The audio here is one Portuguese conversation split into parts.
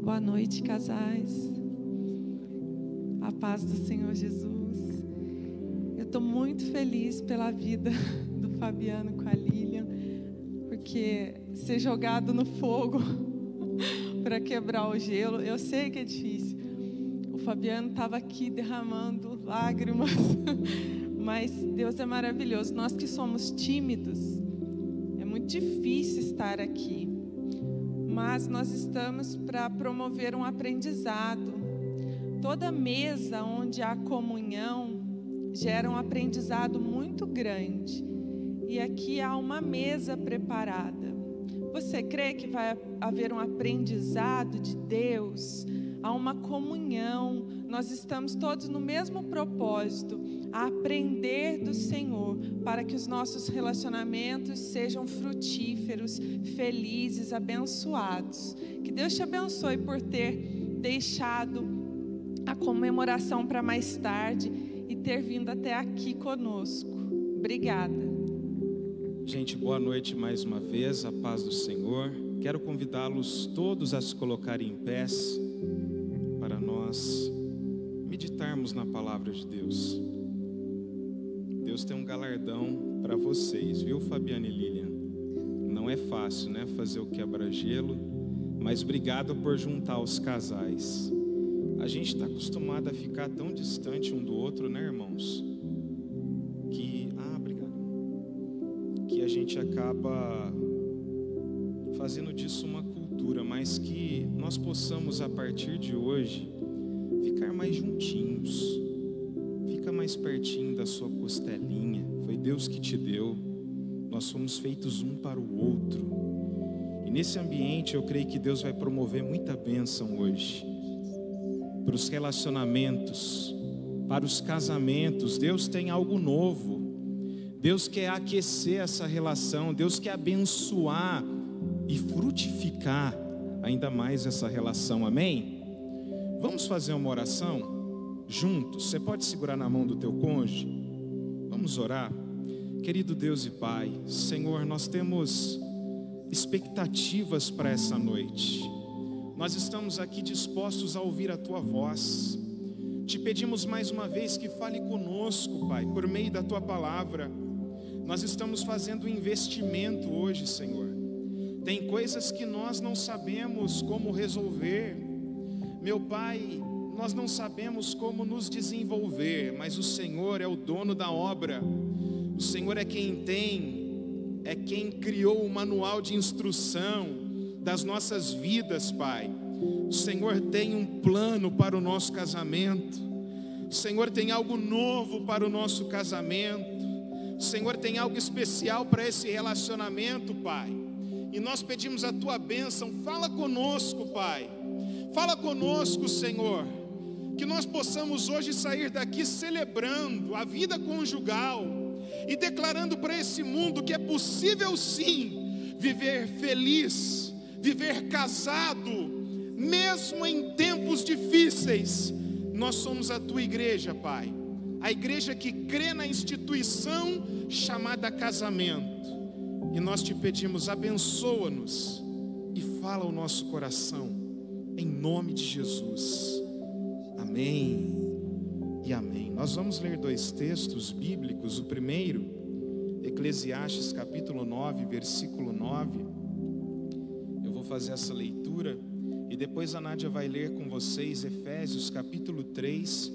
Boa noite, casais. A paz do Senhor Jesus. Eu estou muito feliz pela vida do Fabiano com a Lilian, porque ser jogado no fogo para quebrar o gelo, eu sei que é difícil. O Fabiano estava aqui derramando lágrimas, mas Deus é maravilhoso. Nós que somos tímidos, é muito difícil estar aqui, mas nós estamos para promover um aprendizado. Toda mesa onde há comunhão gera um aprendizado muito grande, e aqui há uma mesa preparada. Você crê que vai haver um aprendizado de Deus? Há uma comunhão, nós estamos todos no mesmo propósito, a aprender do Senhor, para que os nossos relacionamentos sejam frutíferos, felizes, abençoados. Que Deus te abençoe por ter deixado a comemoração para mais tarde e ter vindo até aqui conosco. Obrigada. Gente, boa noite mais uma vez, a paz do Senhor. Quero convidá-los todos a se colocarem em pés para nós meditarmos na palavra de Deus. Deus tem um galardão para vocês, viu, Fabiana e Lilian? Não é fácil, né, fazer o quebra-gelo, mas obrigado por juntar os casais. A gente está acostumado a ficar tão distante um do outro, né, irmãos? Que a gente acaba fazendo disso uma cultura, mas que nós possamos, a partir de hoje, ficar mais juntinhos. Fica mais pertinho da sua costelinha. Foi Deus que te deu. Nós somos feitos um para o outro. E nesse ambiente eu creio que Deus vai promover muita bênção hoje. Para os relacionamentos, para os casamentos, Deus tem algo novo. Deus quer aquecer essa relação, Deus quer abençoar e frutificar ainda mais essa relação, amém? Vamos fazer uma oração juntos? Você pode segurar na mão do teu cônjuge? Vamos orar? Querido Deus e Pai, Senhor, nós temos expectativas para essa noite. Nós estamos aqui dispostos a ouvir a Tua voz. Te pedimos mais uma vez que fale conosco, Pai, por meio da Tua palavra. Nós estamos fazendo um investimento hoje, Senhor. Tem coisas que nós não sabemos como resolver. Meu Pai, nós não sabemos como nos desenvolver, mas o Senhor é o dono da obra. O Senhor é quem criou o manual de instrução das nossas vidas, Pai. O Senhor tem um plano para o nosso casamento. O Senhor tem algo novo para o nosso casamento. O Senhor tem algo especial para esse relacionamento, Pai. E nós pedimos a Tua bênção. Fala conosco, Pai. Fala conosco, Senhor. Que nós possamos hoje sair daqui celebrando a vida conjugal e declarando para esse mundo que é possível sim viver feliz, viver casado, mesmo em tempos difíceis. Nós somos a Tua igreja, Pai. A igreja que crê na instituição chamada casamento. E nós te pedimos, abençoa-nos e fala ao nosso coração, em nome de Jesus. Amém e amém. Nós vamos ler dois textos bíblicos. O primeiro, Eclesiastes capítulo 9, versículo 9. Eu vou fazer essa leitura e depois a Nádia vai ler com vocês Efésios capítulo 3,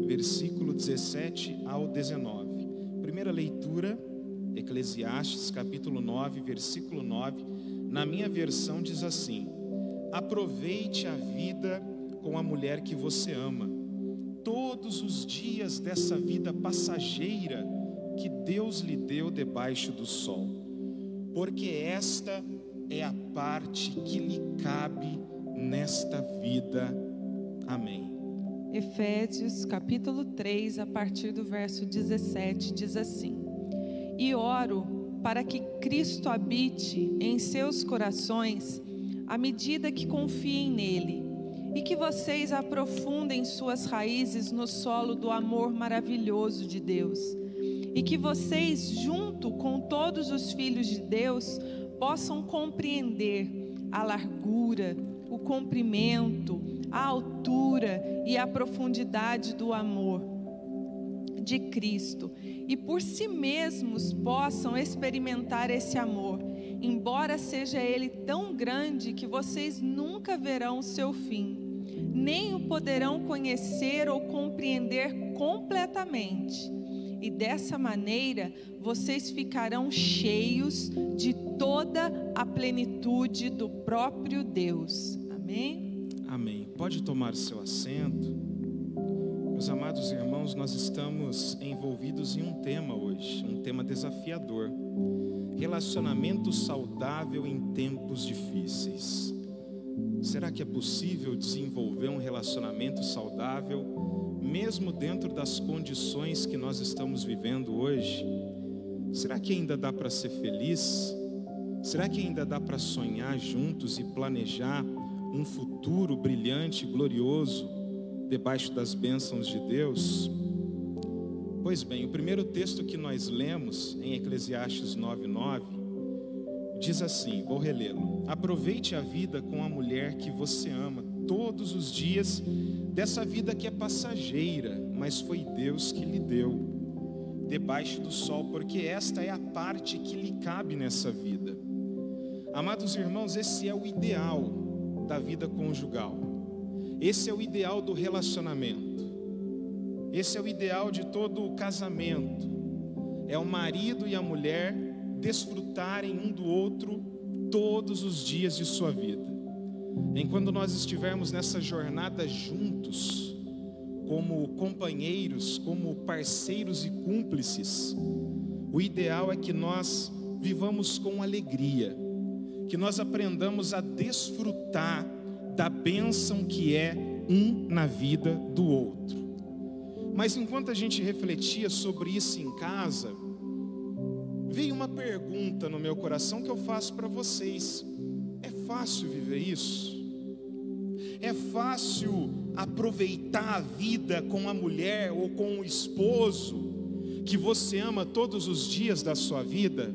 versículo 17 ao 19. Primeira leitura, Eclesiastes capítulo 9, versículo 9. Na minha versão diz assim: aproveite a vida com a mulher que você ama, todos os dias dessa vida passageira que Deus lhe deu debaixo do sol, porque esta é a parte que lhe cabe nesta vida. Amém. Efésios capítulo 3, a partir do verso 17, diz assim: e oro para que Cristo habite em seus corações à medida que confiem nele, e que vocês aprofundem suas raízes no solo do amor maravilhoso de Deus, e que vocês, junto com todos os filhos de Deus, possam compreender a largura, o comprimento, a altura e a profundidade do amor de Cristo, e por si mesmos possam experimentar esse amor, embora seja ele tão grande que vocês nunca verão o seu fim, nem o poderão conhecer ou compreender completamente. E dessa maneira, vocês ficarão cheios de toda a plenitude do próprio Deus. Amém? Amém. Pode tomar seu assento. Meus amados irmãos, nós estamos envolvidos em um tema hoje, um tema desafiador. Relacionamento saudável em tempos difíceis. Será que é possível desenvolver um relacionamento saudável mesmo dentro das condições que nós estamos vivendo hoje? Será que ainda dá para ser feliz? Será que ainda dá para sonhar juntos e planejar um futuro brilhante e glorioso debaixo das bênçãos de Deus? Pois bem, o primeiro texto que nós lemos em Eclesiastes 9:9 diz assim, vou relê-lo: aproveite a vida com a mulher que você ama todos os dias dessa vida que é passageira, mas foi Deus que lhe deu debaixo do sol, porque esta é a parte que lhe cabe nessa vida. Amados irmãos, esse é o ideal da vida conjugal. Esse é o ideal do relacionamento. Esse é o ideal de todo o casamento. É o marido e a mulher desfrutarem um do outro todos os dias de sua vida. Enquanto nós estivermos nessa jornada juntos, como companheiros, como parceiros e cúmplices, o ideal é que nós vivamos com alegria, que nós aprendamos a desfrutar da bênção que é um na vida do outro. Mas enquanto a gente refletia sobre isso em casa, veio uma pergunta no meu coração que eu faço para vocês: é fácil viver isso? É fácil aproveitar a vida com a mulher ou com o esposo que você ama todos os dias da sua vida?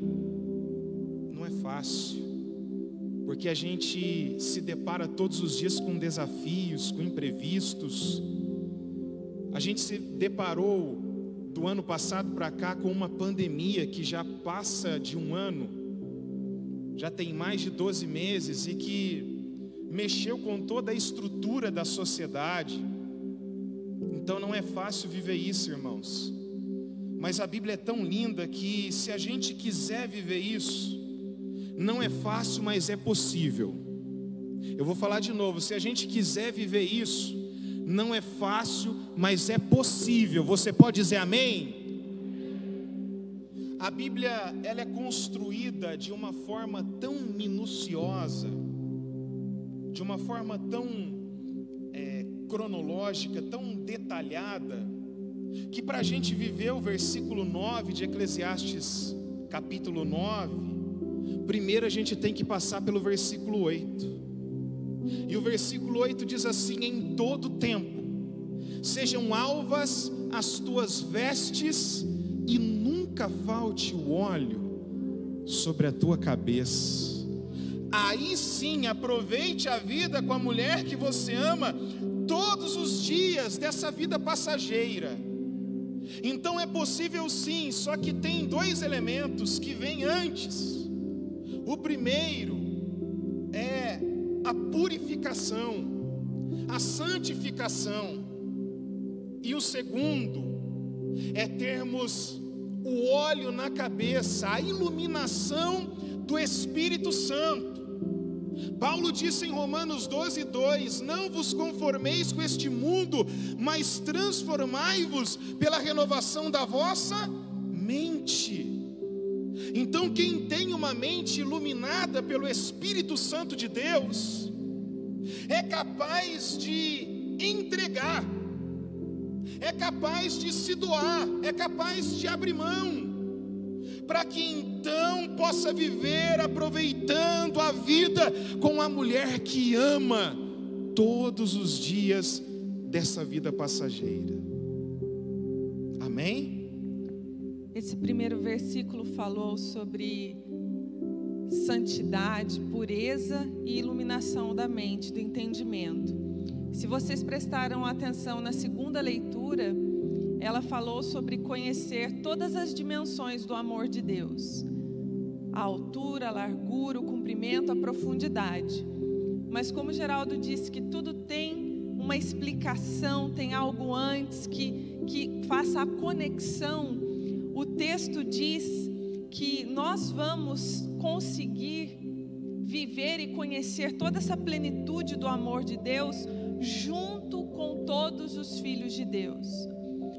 Não é fácil, porque a gente se depara todos os dias com desafios, com imprevistos. A gente se deparou do ano passado para cá com uma pandemia que já passa de um ano, já tem mais de 12 meses, e que mexeu com toda a estrutura da sociedade. Então não é fácil viver isso, irmãos. Mas a Bíblia é tão linda que, se a gente quiser viver isso, não é fácil, mas é possível. Eu vou falar de novo: se a gente quiser viver isso, não é fácil, mas é possível. Você pode dizer amém? A Bíblia, ela é construída de uma forma tão minuciosa, de uma forma tão cronológica, tão detalhada, que para a gente viver o versículo 9 de Eclesiastes capítulo 9, primeiro a gente tem que passar pelo versículo 8. E o versículo 8 diz assim: em todo tempo sejam alvas as tuas vestes, e nunca falte o óleo sobre a tua cabeça. Aí sim, aproveite a vida com a mulher que você ama todos os dias dessa vida passageira. Então é possível sim, só que tem dois elementos que vêm antes. O primeiro é a purificação, a santificação. E o segundo é termos o óleo na cabeça, a iluminação do Espírito Santo. Paulo disse em Romanos 12:2: não vos conformeis com este mundo, mas transformai-vos pela renovação da vossa mente. Então quem tem uma mente iluminada pelo Espírito Santo de Deus é capaz de entregar, é capaz de se doar, é capaz de abrir mão, para que então possa viver aproveitando a vida com a mulher que ama todos os dias dessa vida passageira. Amém? Esse primeiro versículo falou sobre santidade, pureza e iluminação da mente, do entendimento. Se vocês prestaram atenção na segunda leitura, ela falou sobre conhecer todas as dimensões do amor de Deus. A altura, a largura, o comprimento, a profundidade. Mas como Geraldo disse que tudo tem uma explicação, tem algo antes que faça a conexão, o texto diz que nós vamos conseguir viver e conhecer toda essa plenitude do amor de Deus junto com todos os filhos de Deus.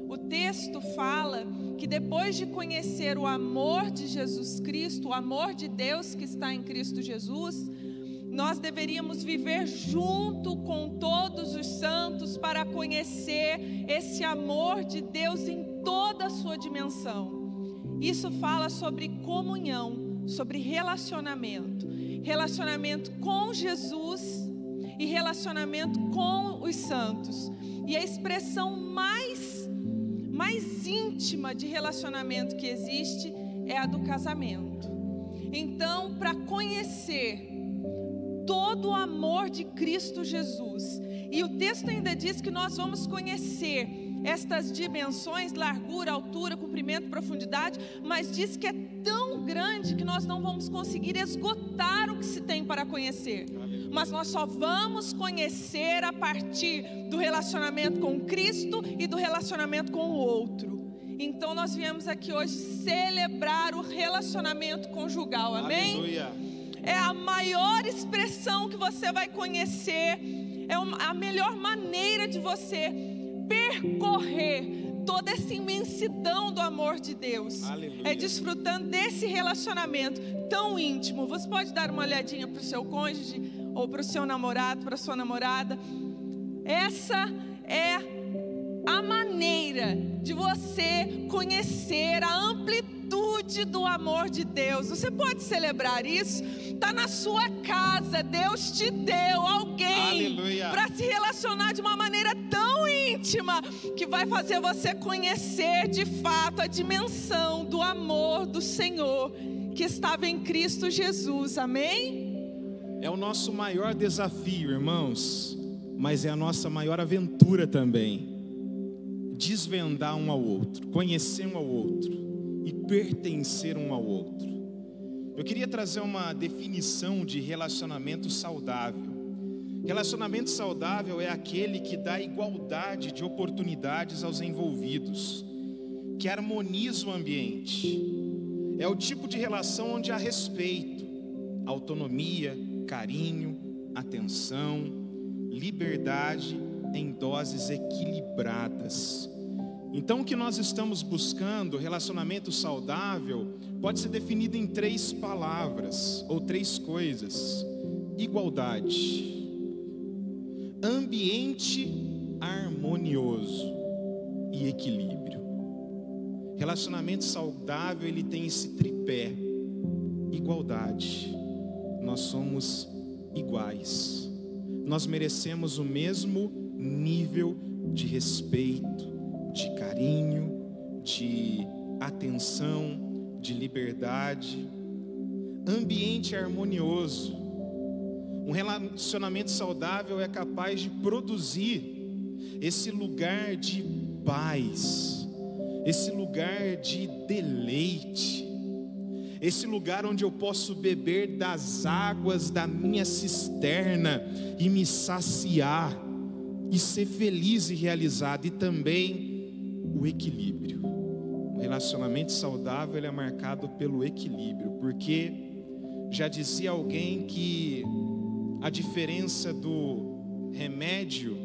O texto fala que depois de conhecer o amor de Jesus Cristo, o amor de Deus que está em Cristo Jesus, nós deveríamos viver junto com todos os santos para conhecer esse amor de Deus em toda a sua dimensão. Isso fala sobre comunhão, sobre relacionamento. Relacionamento com Jesus e relacionamento com os santos. E a expressão mais íntima de relacionamento que existe é a do casamento. Então, para conhecer todo o amor de Cristo Jesus, e o texto ainda diz que nós vamos conhecer estas dimensões, largura, altura, comprimento, profundidade, mas diz que é tão grande que nós não vamos conseguir esgotar o que se tem para conhecer. Mas nós só vamos conhecer a partir do relacionamento com Cristo e do relacionamento com o outro. Então nós viemos aqui hoje celebrar o relacionamento conjugal, amém? Aleluia. É a maior expressão que você vai conhecer, é a melhor maneira de você percorrer toda essa imensidão do amor de Deus. Aleluia. É desfrutando desse relacionamento tão íntimo. Você pode dar uma olhadinha para o seu cônjuge, ou para o seu namorado, para a sua namorada. Essa é a maneira de você conhecer a amplitude do amor de Deus. Você pode celebrar isso? Está na sua casa, Deus te deu alguém para se relacionar de uma maneira tão íntima que vai fazer você conhecer de fato a dimensão do amor do Senhor que estava em Cristo Jesus, amém? É o nosso maior desafio, irmãos, mas é a nossa maior aventura também. Desvendar um ao outro, conhecer um ao outro e pertencer um ao outro. Eu queria trazer uma definição de relacionamento saudável. Relacionamento saudável é aquele que dá igualdade de oportunidades aos envolvidos, que harmoniza o ambiente. É o tipo de relação onde há respeito, autonomia, carinho, atenção, liberdade em doses equilibradas. Então o que nós estamos buscando, relacionamento saudável, pode ser definido em 3 palavras ou 3 coisas: igualdade, ambiente harmonioso e equilíbrio. Relacionamento saudável, ele tem esse tripé: igualdade. Nós somos iguais. Nós merecemos o mesmo nível de respeito, de carinho, de atenção, de liberdade. Ambiente harmonioso. Um relacionamento saudável é capaz de produzir esse lugar de paz, esse lugar de deleite, esse lugar onde eu posso beber das águas da minha cisterna e me saciar e ser feliz e realizado. E também o equilíbrio. O relacionamento saudável, ele é marcado pelo equilíbrio, porque já dizia alguém que a diferença do remédio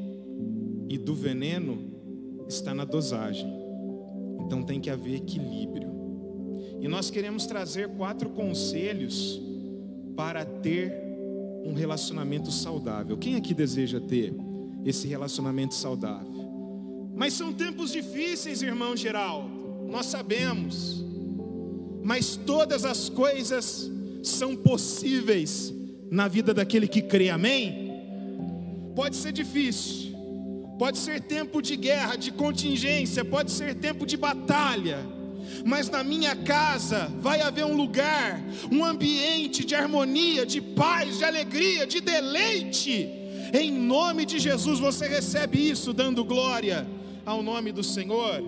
e do veneno está na dosagem. Então tem que haver equilíbrio. E nós queremos trazer 4 conselhos para ter um relacionamento saudável. Quem aqui deseja ter esse relacionamento saudável? Mas são tempos difíceis, irmão Geraldo, nós sabemos. Mas todas as coisas são possíveis na vida daquele que crê, amém? Pode ser difícil, pode ser tempo de guerra, de contingência, pode ser tempo de batalha, mas na minha casa vai haver um lugar, um ambiente de harmonia, de paz, de alegria, de deleite. Em nome de Jesus, você recebe isso dando glória ao nome do Senhor.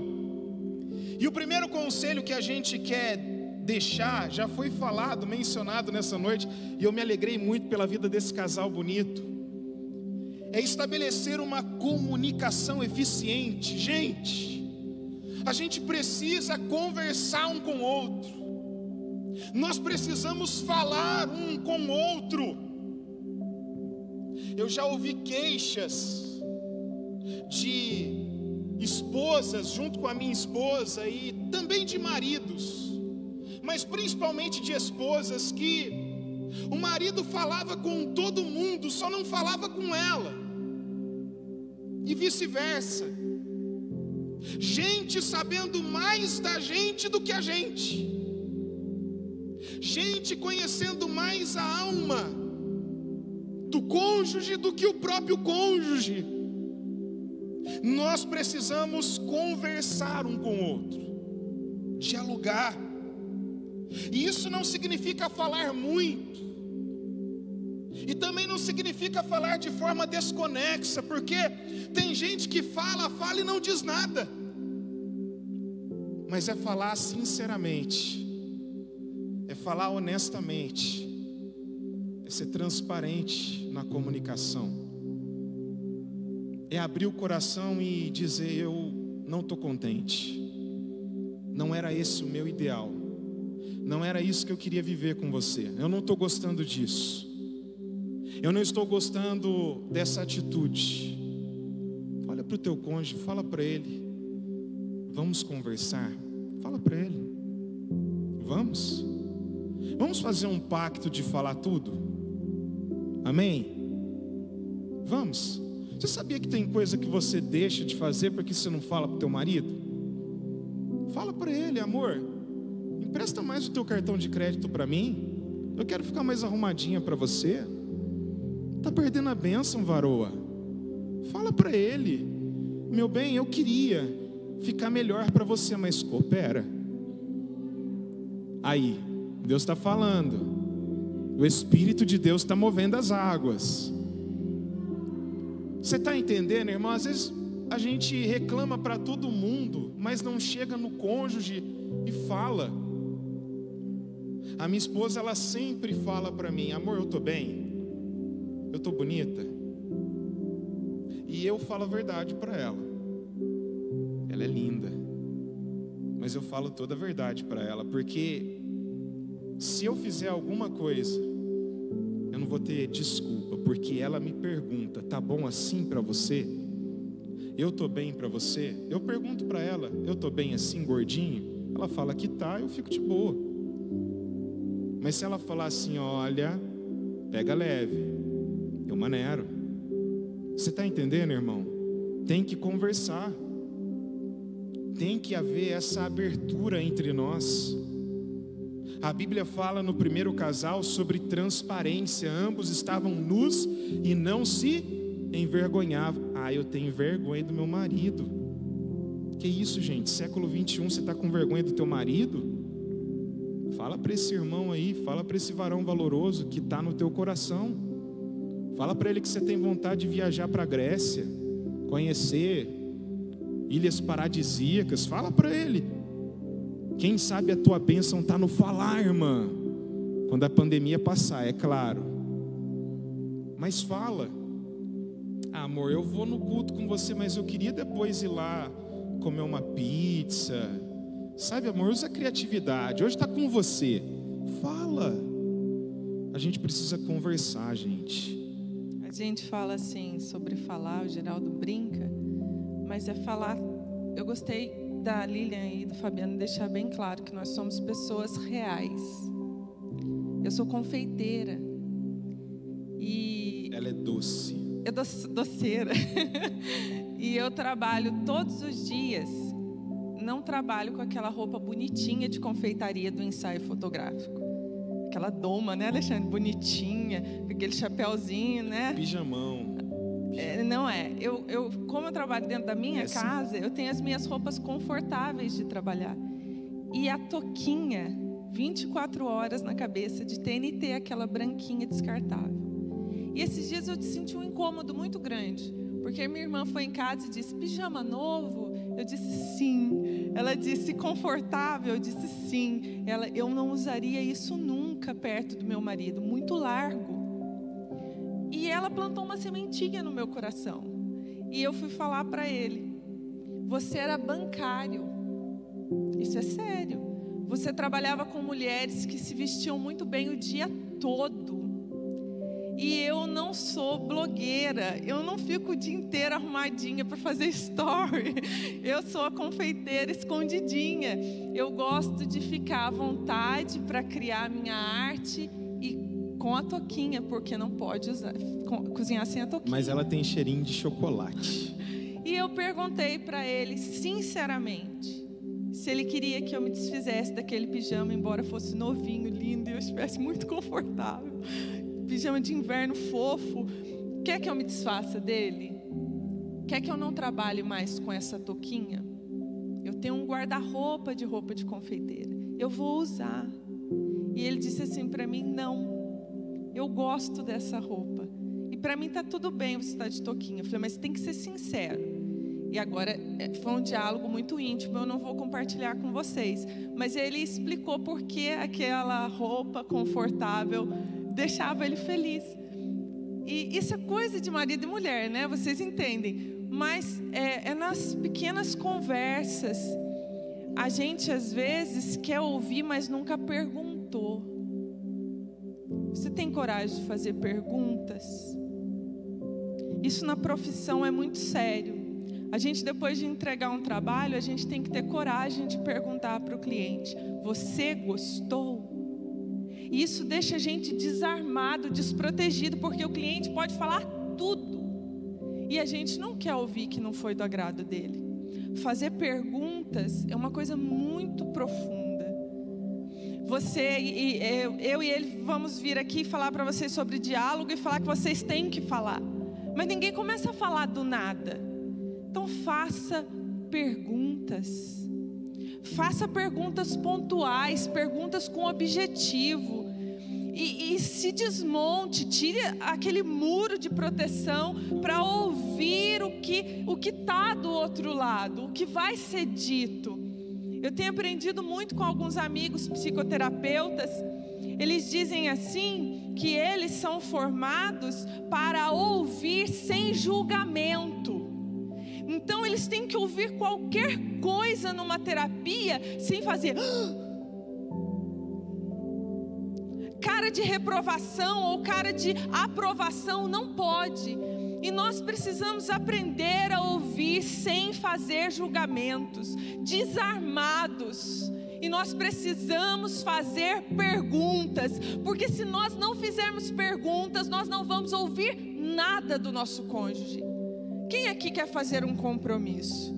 E o primeiro conselho que a gente quer deixar, já foi falado, mencionado nessa noite, e eu me alegrei muito pela vida desse casal bonito, é estabelecer uma comunicação eficiente. Gente, a gente precisa conversar um com o outro, nós precisamos falar um com o outro. Eu já ouvi queixas de esposas junto com a minha esposa e também de maridos, mas principalmente de esposas, que o marido falava com todo mundo, só não falava com ela, e vice-versa. Gente sabendo mais da gente do que a gente, gente conhecendo mais a alma do cônjuge do que o próprio cônjuge. Nós precisamos conversar um com o outro, dialogar. E isso não significa falar muito, e também não significa falar de forma desconexa, porque tem gente que fala e não diz nada. Mas é falar sinceramente, é falar honestamente, é ser transparente na comunicação, é abrir o coração e dizer: eu não estou contente, não era esse o meu ideal, não era isso que eu queria viver com você, eu não estou gostando disso, eu não estou gostando dessa atitude. Olha para o teu cônjuge, fala para ele: vamos conversar. Fala para ele: vamos fazer um pacto de falar tudo. Amém? Vamos. Você sabia que tem coisa que você deixa de fazer porque você não fala para o teu marido? Fala para ele: amor, empresta mais o teu cartão de crédito para mim, eu quero ficar mais arrumadinha para você. Está perdendo a bênção, varoa. Fala para ele: meu bem, eu queria ficar melhor para você, mas coopera. Aí, Deus está falando, o Espírito de Deus está movendo as águas. Você está entendendo, irmão? Às vezes a gente reclama para todo mundo, mas não chega no cônjuge e fala. A minha esposa, ela sempre fala para mim: amor, eu estou bem, eu estou bonita. E eu falo a verdade para ela. Ela é linda, mas eu falo toda a verdade para ela, porque se eu fizer alguma coisa, eu não vou ter desculpa, porque ela me pergunta: tá bom assim para você? Eu tô bem para você? Eu pergunto para ela: eu tô bem assim, gordinho? Ela fala que tá, eu fico de boa. Mas se ela falar assim: olha, pega leve, eu maneiro. Você está entendendo, irmão? Tem que conversar, tem que haver essa abertura entre nós. A Bíblia fala no primeiro casal sobre transparência. Ambos estavam nus e não se envergonhavam. Ah, eu tenho vergonha do meu marido. Que isso, gente? Século 21, você está com vergonha do teu marido? Fala para esse irmão aí, fala para esse varão valoroso que está no teu coração. Fala para ele que você tem vontade de viajar para a Grécia, conhecer ilhas paradisíacas. Fala para ele. Quem sabe a tua bênção está no falar, irmã. Quando a pandemia passar, é claro. Mas fala: ah, amor, eu vou no culto com você, mas eu queria depois ir lá comer uma pizza. Sabe, amor, usa a criatividade. Hoje está com você. Fala. A gente precisa conversar, gente. A gente fala assim sobre falar, o Geraldo brinca, mas é falar. Eu gostei da Lilian e do Fabiano deixar bem claro que nós somos pessoas reais. Eu sou confeiteira e ela é doce. Eu doceira. E eu trabalho todos os dias. Não trabalho com aquela roupa bonitinha de confeitaria do ensaio fotográfico. Aquela doma, né, Alexandre? Bonitinha, com aquele chapéuzinho, né? Pijamão. Não é. Como eu trabalho dentro da minha casa, eu tenho as minhas roupas confortáveis de trabalhar. e a touquinha, 24 horas na cabeça, de TNT, aquela branquinha descartável. E esses dias eu senti um incômodo muito grande, porque minha irmã foi em casa e disse: pijama novo? Eu disse sim. Ela disse: confortável? Eu disse sim. Eu não usaria isso nunca perto do meu marido, muito largo. E ela plantou uma sementinha no meu coração. E eu fui falar para ele: você era bancário, isso é sério. Você trabalhava com mulheres que se vestiam muito bem o dia todo. E eu não sou blogueira, eu não fico o dia inteiro arrumadinha para fazer story. Eu sou a confeiteira escondidinha. Eu gosto de ficar à vontade para criar minha arte e com a touquinha, porque não pode cozinhar sem a touquinha. Mas ela tem cheirinho de chocolate. E eu perguntei para ele, sinceramente, se ele queria que eu me desfizesse daquele pijama, embora fosse novinho, lindo, e eu estivesse muito confortável. Pijama de inverno fofo. Quer que eu me desfaça dele? Quer que eu não trabalhe mais com essa touquinha? Eu tenho um guarda-roupa de confeiteira. Eu vou usar. E ele disse assim para mim: não, eu gosto dessa roupa. E para mim está tudo bem você estar de touquinha. Eu falei: mas tem que ser sincero. E agora foi um diálogo muito íntimo, eu não vou compartilhar com vocês. Mas ele explicou por que aquela roupa confortável deixava ele feliz. E isso é coisa de marido e mulher, né? Vocês entendem. Mas é nas pequenas conversas. A gente às vezes quer ouvir, mas nunca perguntou. Você tem coragem de fazer perguntas? Isso na profissão é muito sério. A gente, depois de entregar um trabalho, a gente tem que ter coragem de perguntar para o cliente: você gostou? E isso deixa a gente desarmado, desprotegido, porque o cliente pode falar tudo. E a gente não quer ouvir que não foi do agrado dele. Fazer perguntas é uma coisa muito profunda. Eu e ele vamos vir aqui falar para vocês sobre diálogo e falar que vocês têm que falar. Mas ninguém começa a falar do nada. Então faça perguntas. Faça perguntas pontuais, perguntas com objetivo. E se desmonte, tire aquele muro de proteção para ouvir o que está do outro lado, o que vai ser dito. Eu tenho aprendido muito com alguns amigos psicoterapeutas. Eles dizem assim, que eles são formados para ouvir sem julgamento. Então eles têm que ouvir qualquer coisa numa terapia sem fazer cara de reprovação ou cara de aprovação. Não pode. E nós precisamos aprender a ouvir sem fazer julgamentos, desarmados. E nós precisamos fazer perguntas, porque se nós não fizermos perguntas, nós não vamos ouvir nada do nosso cônjuge. Quem aqui quer fazer um compromisso?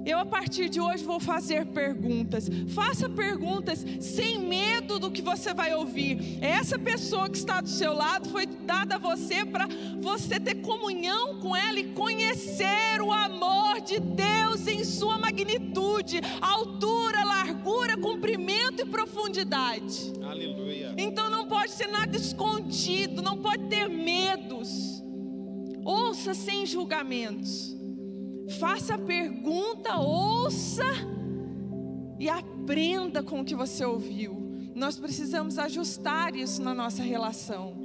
Eu, a partir de hoje, vou fazer perguntas. Faça perguntas sem medo do que você vai ouvir. Essa pessoa que está do seu lado foi dada a você para você ter comunhão com ela e conhecer o amor de Deus em sua magnitude, altura, largura, comprimento e profundidade. Aleluia. Então não pode ser nada escondido, não pode ter medos. Ouça sem julgamentos. Faça a pergunta, ouça e aprenda com o que você ouviu. Nós precisamos ajustar isso na nossa relação.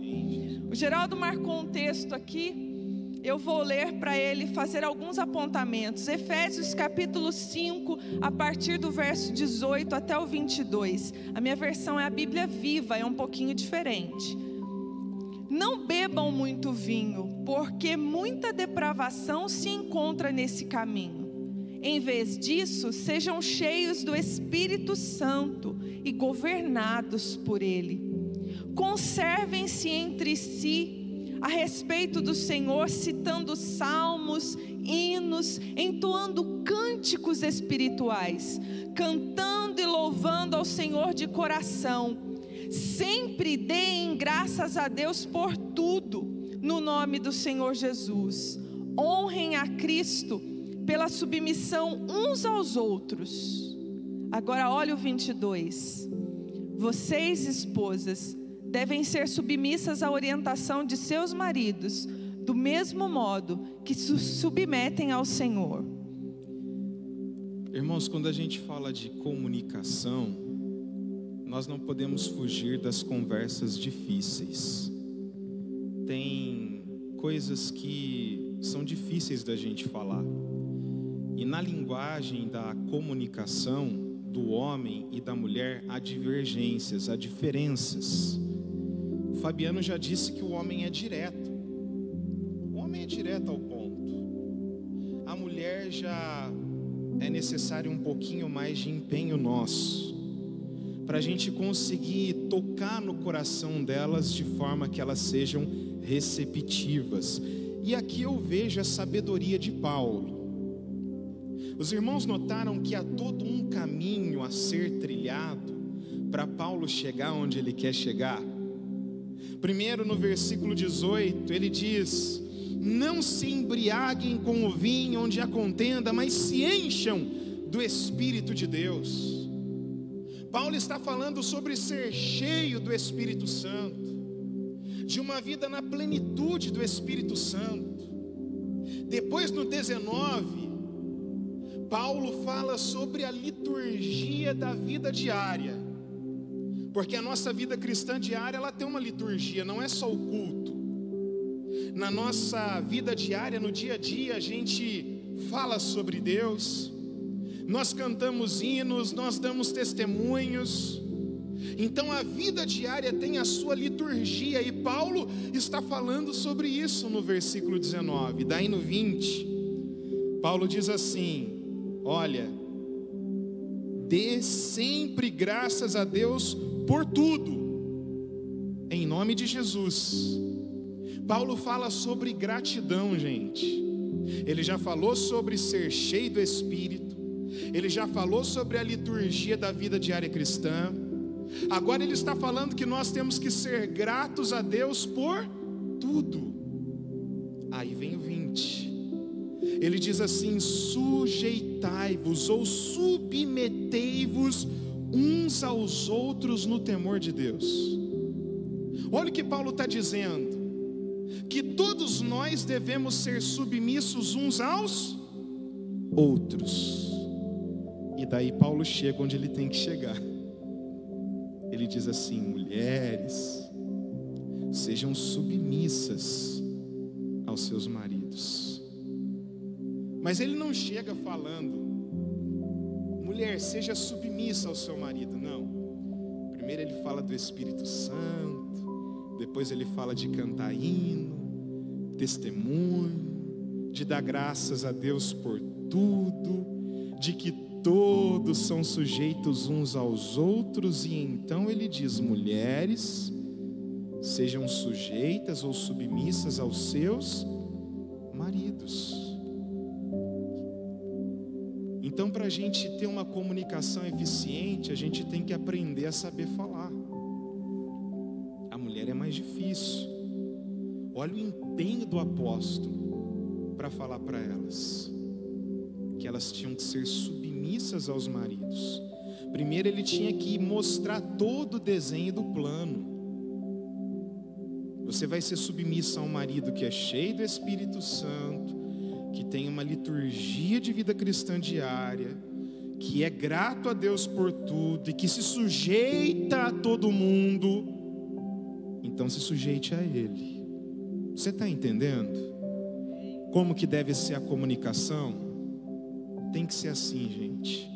O Geraldo marcou um texto aqui, eu vou ler para ele, fazer alguns apontamentos. Efésios capítulo 5, a partir do verso 18 até o 22. A minha versão é a Bíblia Viva, é um pouquinho diferente. Não bebam muito vinho, porque muita depravação se encontra nesse caminho. Em vez disso, sejam cheios do Espírito Santo e governados por Ele. Conservem-se entre si a respeito do Senhor, citando salmos, hinos, entoando cânticos espirituais, cantando e louvando ao Senhor de coração. Sempre deem graças a Deus por tudo, no nome do Senhor Jesus. Honrem a Cristo pela submissão uns aos outros. Agora olha o 22. Vocês, esposas, devem ser submissas à orientação de seus maridos, do mesmo modo que se submetem ao Senhor. Irmãos, quando a gente fala de comunicação, nós não podemos fugir das conversas difíceis. Tem coisas que são difíceis da gente falar. E na linguagem da comunicação do homem e da mulher há divergências, há diferenças. O Fabiano já disse que o homem é direto. O homem é direto ao ponto. A mulher já é necessário um pouquinho mais de empenho nosso, para a gente conseguir tocar no coração delas de forma que elas sejam receptivas. E aqui eu vejo a sabedoria de Paulo. Os irmãos notaram que há todo um caminho a ser trilhado para Paulo chegar onde ele quer chegar. Primeiro, no versículo 18, ele diz: não se embriaguem com o vinho onde há contenda, mas se encham do Espírito de Deus. Paulo está falando sobre ser cheio do Espírito Santo, de uma vida na plenitude do Espírito Santo. Depois, no 19, Paulo fala sobre a liturgia da vida diária, porque a nossa vida cristã diária, ela tem uma liturgia, não é só o culto. Na nossa vida diária, no dia a dia, a gente fala sobre Deus, nós cantamos hinos, nós damos testemunhos. Então a vida diária tem a sua liturgia, e Paulo está falando sobre isso no versículo 19. Daí no 20, Paulo diz assim: olha, dê sempre graças a Deus por tudo, em nome de Jesus. Paulo fala sobre gratidão, gente. Ele já falou sobre ser cheio do Espírito, ele já falou sobre a liturgia da vida diária cristã. Agora ele está falando que nós temos que ser gratos a Deus por tudo. Aí vem o 20. Ele diz assim: sujeitai-vos ou submetei-vos uns aos outros no temor de Deus. Olha o que Paulo está dizendo: que todos nós devemos ser submissos uns aos outros. E daí Paulo chega onde ele tem que chegar. Ele diz assim: mulheres, sejam submissas aos seus maridos. Mas ele não chega falando: mulher, seja submissa ao seu marido. Não. Primeiro ele fala do Espírito Santo, depois ele fala de cantar hino, testemunho, de dar graças a Deus por tudo, de que todos são sujeitos uns aos outros. E então ele diz: mulheres, sejam sujeitas ou submissas aos seus maridos. Então, para a gente ter uma comunicação eficiente, a gente tem que aprender a saber falar. A mulher é mais difícil. Olha o empenho do apóstolo para falar para elas que elas tinham que ser submissas aos maridos. Primeiro ele tinha que mostrar todo o desenho do plano. Você vai ser submissa a um marido que é cheio do Espírito Santo, que tem uma liturgia de vida cristã diária, que é grato a Deus por tudo e que se sujeita a todo mundo. Então se sujeite a Ele. Você está entendendo como que deve ser a comunicação? Tem que ser assim, gente.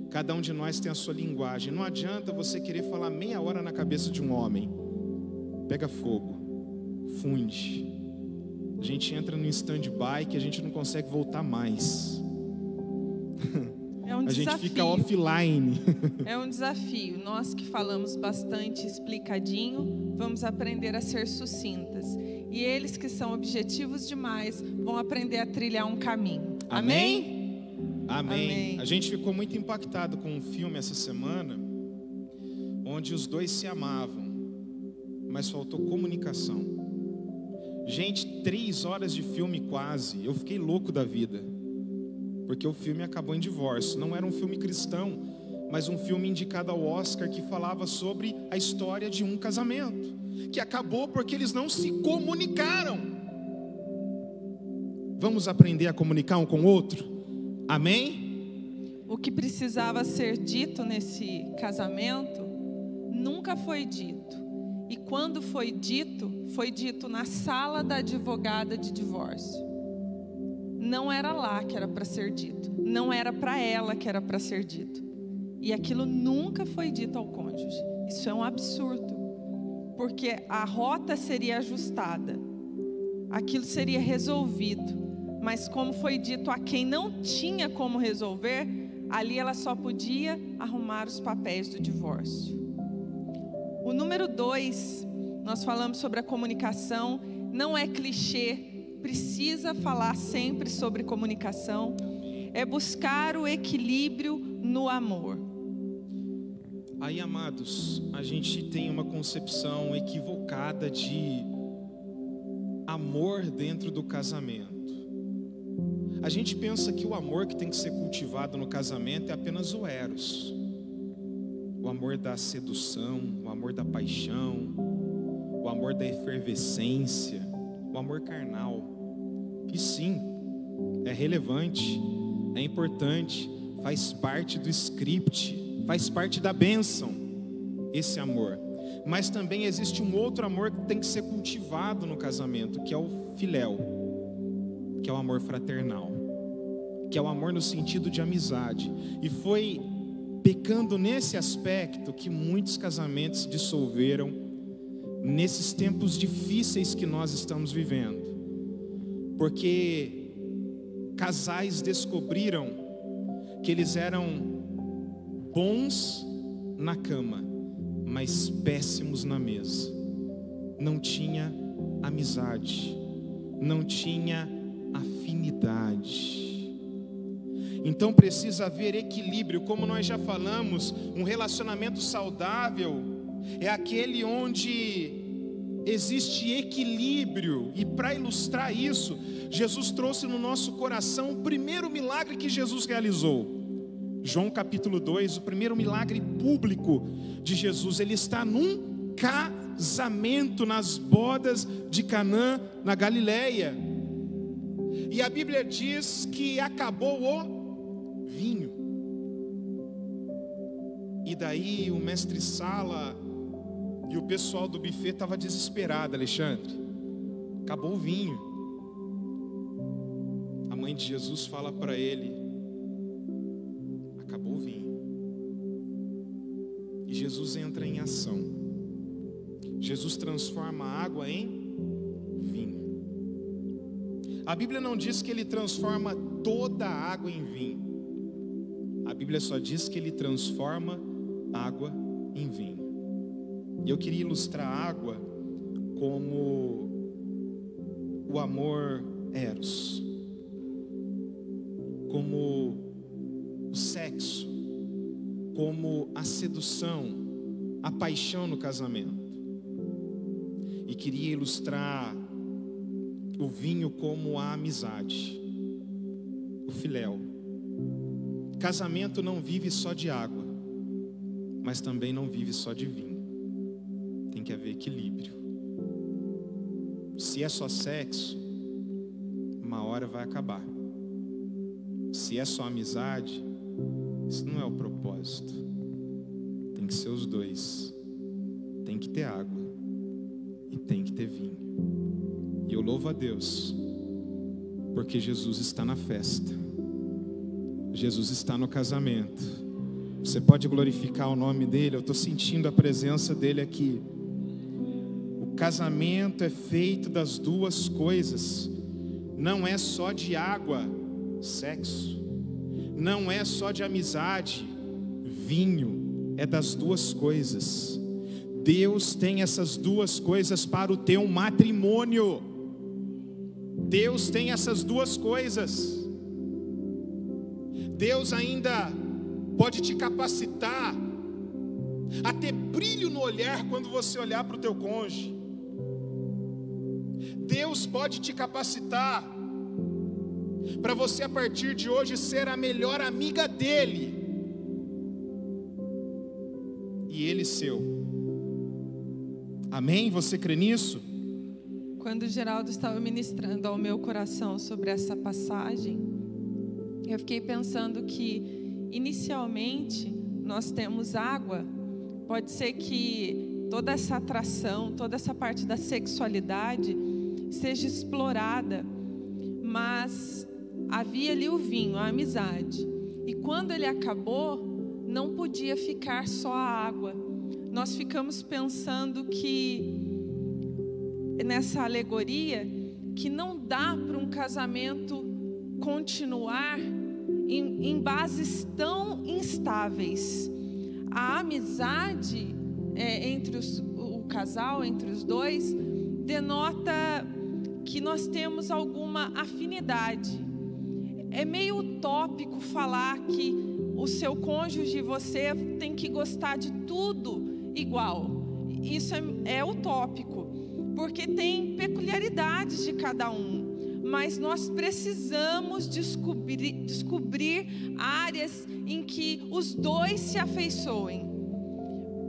Cada um de nós tem a sua linguagem. Não adianta você querer falar meia hora na cabeça de um homem. Pega fogo, funde. A gente entra no stand-by que a gente não consegue voltar mais. É um desafio. A gente fica offline. É um desafio. Nós que falamos bastante explicadinho, vamos aprender a ser sucintas. E eles que são objetivos demais, vão aprender a trilhar um caminho. Amém? Amém. A gente ficou muito impactado com um filme essa semana, onde os dois se amavam, mas faltou comunicação. Gente, 3 horas de filme quase. Eu fiquei louco da vida, porque o filme acabou em divórcio. Não era um filme cristão, mas um filme indicado ao Oscar que falava sobre a história de um casamento que acabou porque eles não se comunicaram. Vamos aprender a comunicar um com o outro? Amém? O que precisava ser dito nesse casamento nunca foi dito. E quando foi dito na sala da advogada de divórcio. Não era lá que era para ser dito. Não era para ela que era para ser dito. E aquilo nunca foi dito ao cônjuge. Isso é um absurdo. Porque a rota seria ajustada. Aquilo seria resolvido. Mas como foi dito a quem não tinha como resolver, ali ela só podia arrumar os papéis do divórcio. O número 2, nós falamos sobre a comunicação, não é clichê, precisa falar sempre sobre comunicação, é buscar o equilíbrio no amor. Aí, amados, a gente tem uma concepção equivocada de amor dentro do casamento. A gente pensa que o amor que tem que ser cultivado no casamento é apenas o eros. O amor da sedução, o amor da paixão, o amor da efervescência, o amor carnal. E sim, é relevante, é importante, faz parte do script, faz parte da bênção, esse amor. Mas também existe um outro amor que tem que ser cultivado no casamento, que é o filéu, que é o amor fraternal, que é o amor no sentido de amizade. E foi pecando nesse aspecto que muitos casamentos se dissolveram nesses tempos difíceis que nós estamos vivendo, porque casais descobriram que eles eram bons na cama, mas péssimos na mesa. Não tinha amizade, não tinha afinidade. Então precisa haver equilíbrio. Como nós já falamos, um relacionamento saudável é aquele onde existe equilíbrio. E para ilustrar isso, Jesus trouxe no nosso coração o primeiro milagre que Jesus realizou. João capítulo 2, o primeiro milagre público de Jesus. Ele está num casamento, nas bodas de Canaã, na Galileia. E a Bíblia diz que acabou o vinho. E daí o mestre Sala e o pessoal do buffet estava desesperado. Alexandre, acabou o vinho. A mãe de Jesus fala para ele: acabou o vinho. E Jesus entra em ação. Jesus transforma a água em vinho. A Bíblia não diz que ele transforma toda a água em vinho. A Bíblia só diz que ele transforma água em vinho. E eu queria ilustrar a água como o amor eros, como o sexo, como a sedução, a paixão no casamento. E queria ilustrar o vinho como a amizade, o filéu. Casamento não vive só de água, mas também não vive só de vinho. Tem que haver equilíbrio. Se é só sexo, uma hora vai acabar. Se é só amizade, isso não é o propósito. Tem que ser os dois. Tem que ter água e tem que ter vinho. E eu louvo a Deus, porque Jesus está na festa. Jesus está no casamento. Você pode glorificar o nome dele. Eu estou sentindo a presença dele aqui. O casamento é feito das duas coisas. Não é só de água, sexo. Não é só de amizade, vinho. É das duas coisas. Deus tem essas duas coisas para o teu matrimônio. Deus tem essas duas coisas. Deus ainda pode te capacitar a ter brilho no olhar quando você olhar para o teu cônjuge. Deus pode te capacitar para você a partir de hoje ser a melhor amiga dele. entre ele e seu. Amém? Você crê nisso? Quando o Geraldo estava ministrando ao meu coração sobre essa passagem, eu fiquei pensando que, inicialmente, nós temos água. Pode ser que toda essa atração, toda essa parte da sexualidade seja explorada, mas havia ali o vinho, a amizade. E quando ele acabou, não podia ficar só a água. Nós ficamos pensando que, nessa alegoria, que não dá para um casamento continuar em bases tão instáveis. A amizade entre o casal, entre os dois, denota que nós temos alguma afinidade. É meio utópico falar que o seu cônjuge e você tem que gostar de tudo igual. Isso é utópico, porque tem peculiaridades de cada um. Mas nós precisamos descobrir áreas em que os dois se afeiçoem,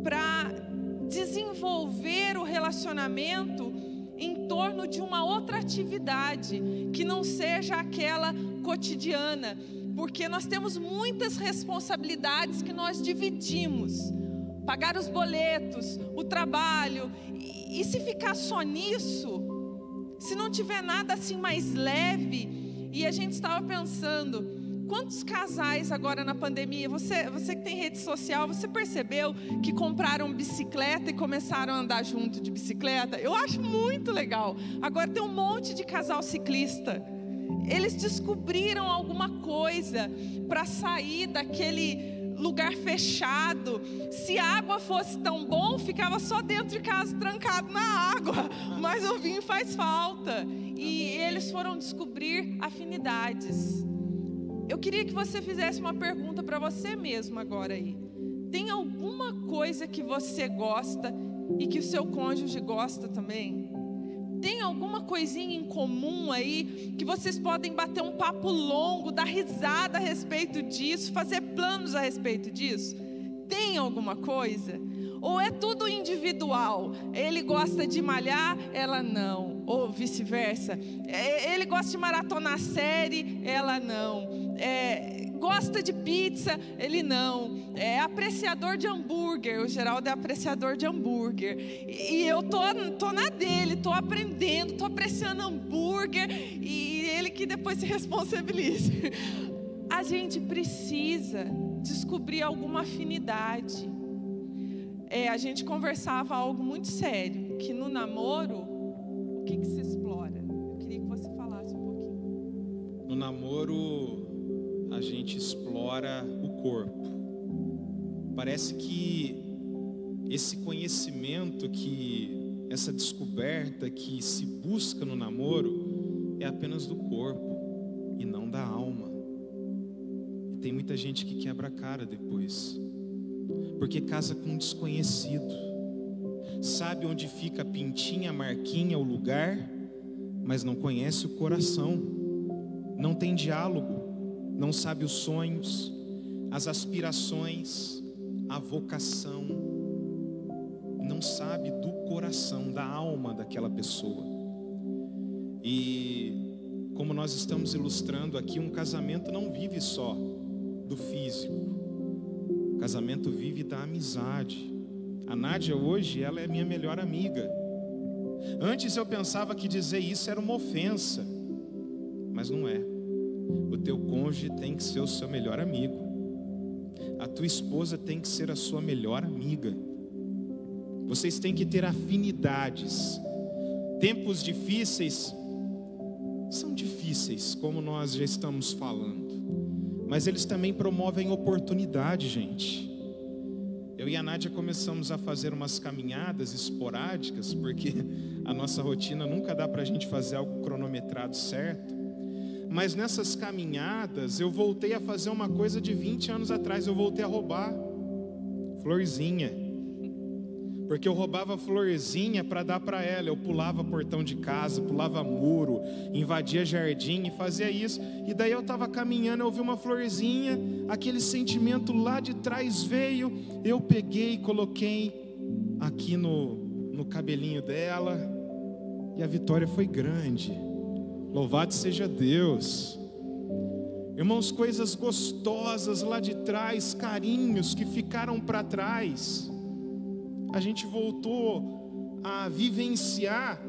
para desenvolver o relacionamento em torno de uma outra atividade, que não seja aquela cotidiana, porque nós temos muitas responsabilidades que nós dividimos. Pagar os boletos, o trabalho, e se ficar só nisso, se não tiver nada assim mais leve. E a gente estava pensando, quantos casais agora na pandemia, você que tem rede social, você percebeu que compraram bicicleta e começaram a andar junto de bicicleta? Eu acho muito legal. Agora tem um monte de casal ciclista. Eles descobriram alguma coisa para sair daquele lugar fechado. Se a água fosse tão bom, ficava só dentro de casa, trancado na água. Mas o vinho faz falta. E eles foram descobrir afinidades. Eu queria que você fizesse uma pergunta para você mesmo agora aí. Tem alguma coisa que você gosta e que o seu cônjuge gosta também? Tem alguma coisinha em comum aí que vocês podem bater um papo longo, dar risada a respeito disso, fazer planos a respeito disso? Tem alguma coisa? Ou é tudo individual? Ele gosta de malhar, ela não. Ou vice-versa. Ele gosta de maratonar série, ela não. Gosta de pizza, ele não. É apreciador de hambúrguer, o Geraldo é apreciador de hambúrguer. E eu tô na dele, tô aprendendo, tô apreciando hambúrguer. E ele que depois se responsabilize. A gente precisa descobrir alguma afinidade. A gente conversava algo muito sério, que no namoro, o que se explora? Eu queria que você falasse um pouquinho. No namoro, a gente explora o corpo. Parece que esse conhecimento, essa descoberta que se busca no namoro é apenas do corpo e não da alma. E tem muita gente que quebra a cara depois, porque casa com um desconhecido. Sabe onde fica a pintinha, a marquinha, o lugar, mas não conhece o coração. Não tem diálogo, não sabe os sonhos, as aspirações, a vocação. Não sabe do coração, da alma daquela pessoa. E como nós estamos ilustrando aqui, um casamento não vive só do físico. O casamento vive da amizade. A Nádia hoje, ela é minha melhor amiga. Antes eu pensava que dizer isso era uma ofensa, mas não é. O teu cônjuge tem que ser o seu melhor amigo. A tua esposa tem que ser a sua melhor amiga. Vocês têm que ter afinidades. Tempos difíceis são difíceis, como nós já estamos falando, mas eles também promovem oportunidade, gente. Eu e a Nádia começamos a fazer umas caminhadas esporádicas, porque a nossa rotina nunca dá para a gente fazer algo cronometrado certo. Mas nessas caminhadas eu voltei a fazer uma coisa de 20 anos atrás. Eu voltei a roubar florzinha, Porque eu roubava florzinha para dar para ela. Eu pulava portão de casa, pulava muro, invadia jardim e fazia isso. E daí eu estava caminhando, eu vi uma florzinha, aquele sentimento lá de trás veio. Eu peguei e coloquei aqui no cabelinho dela. E a vitória foi grande. Louvado seja Deus. Irmãos, coisas gostosas lá de trás, carinhos que ficaram para trás, a gente voltou a vivenciar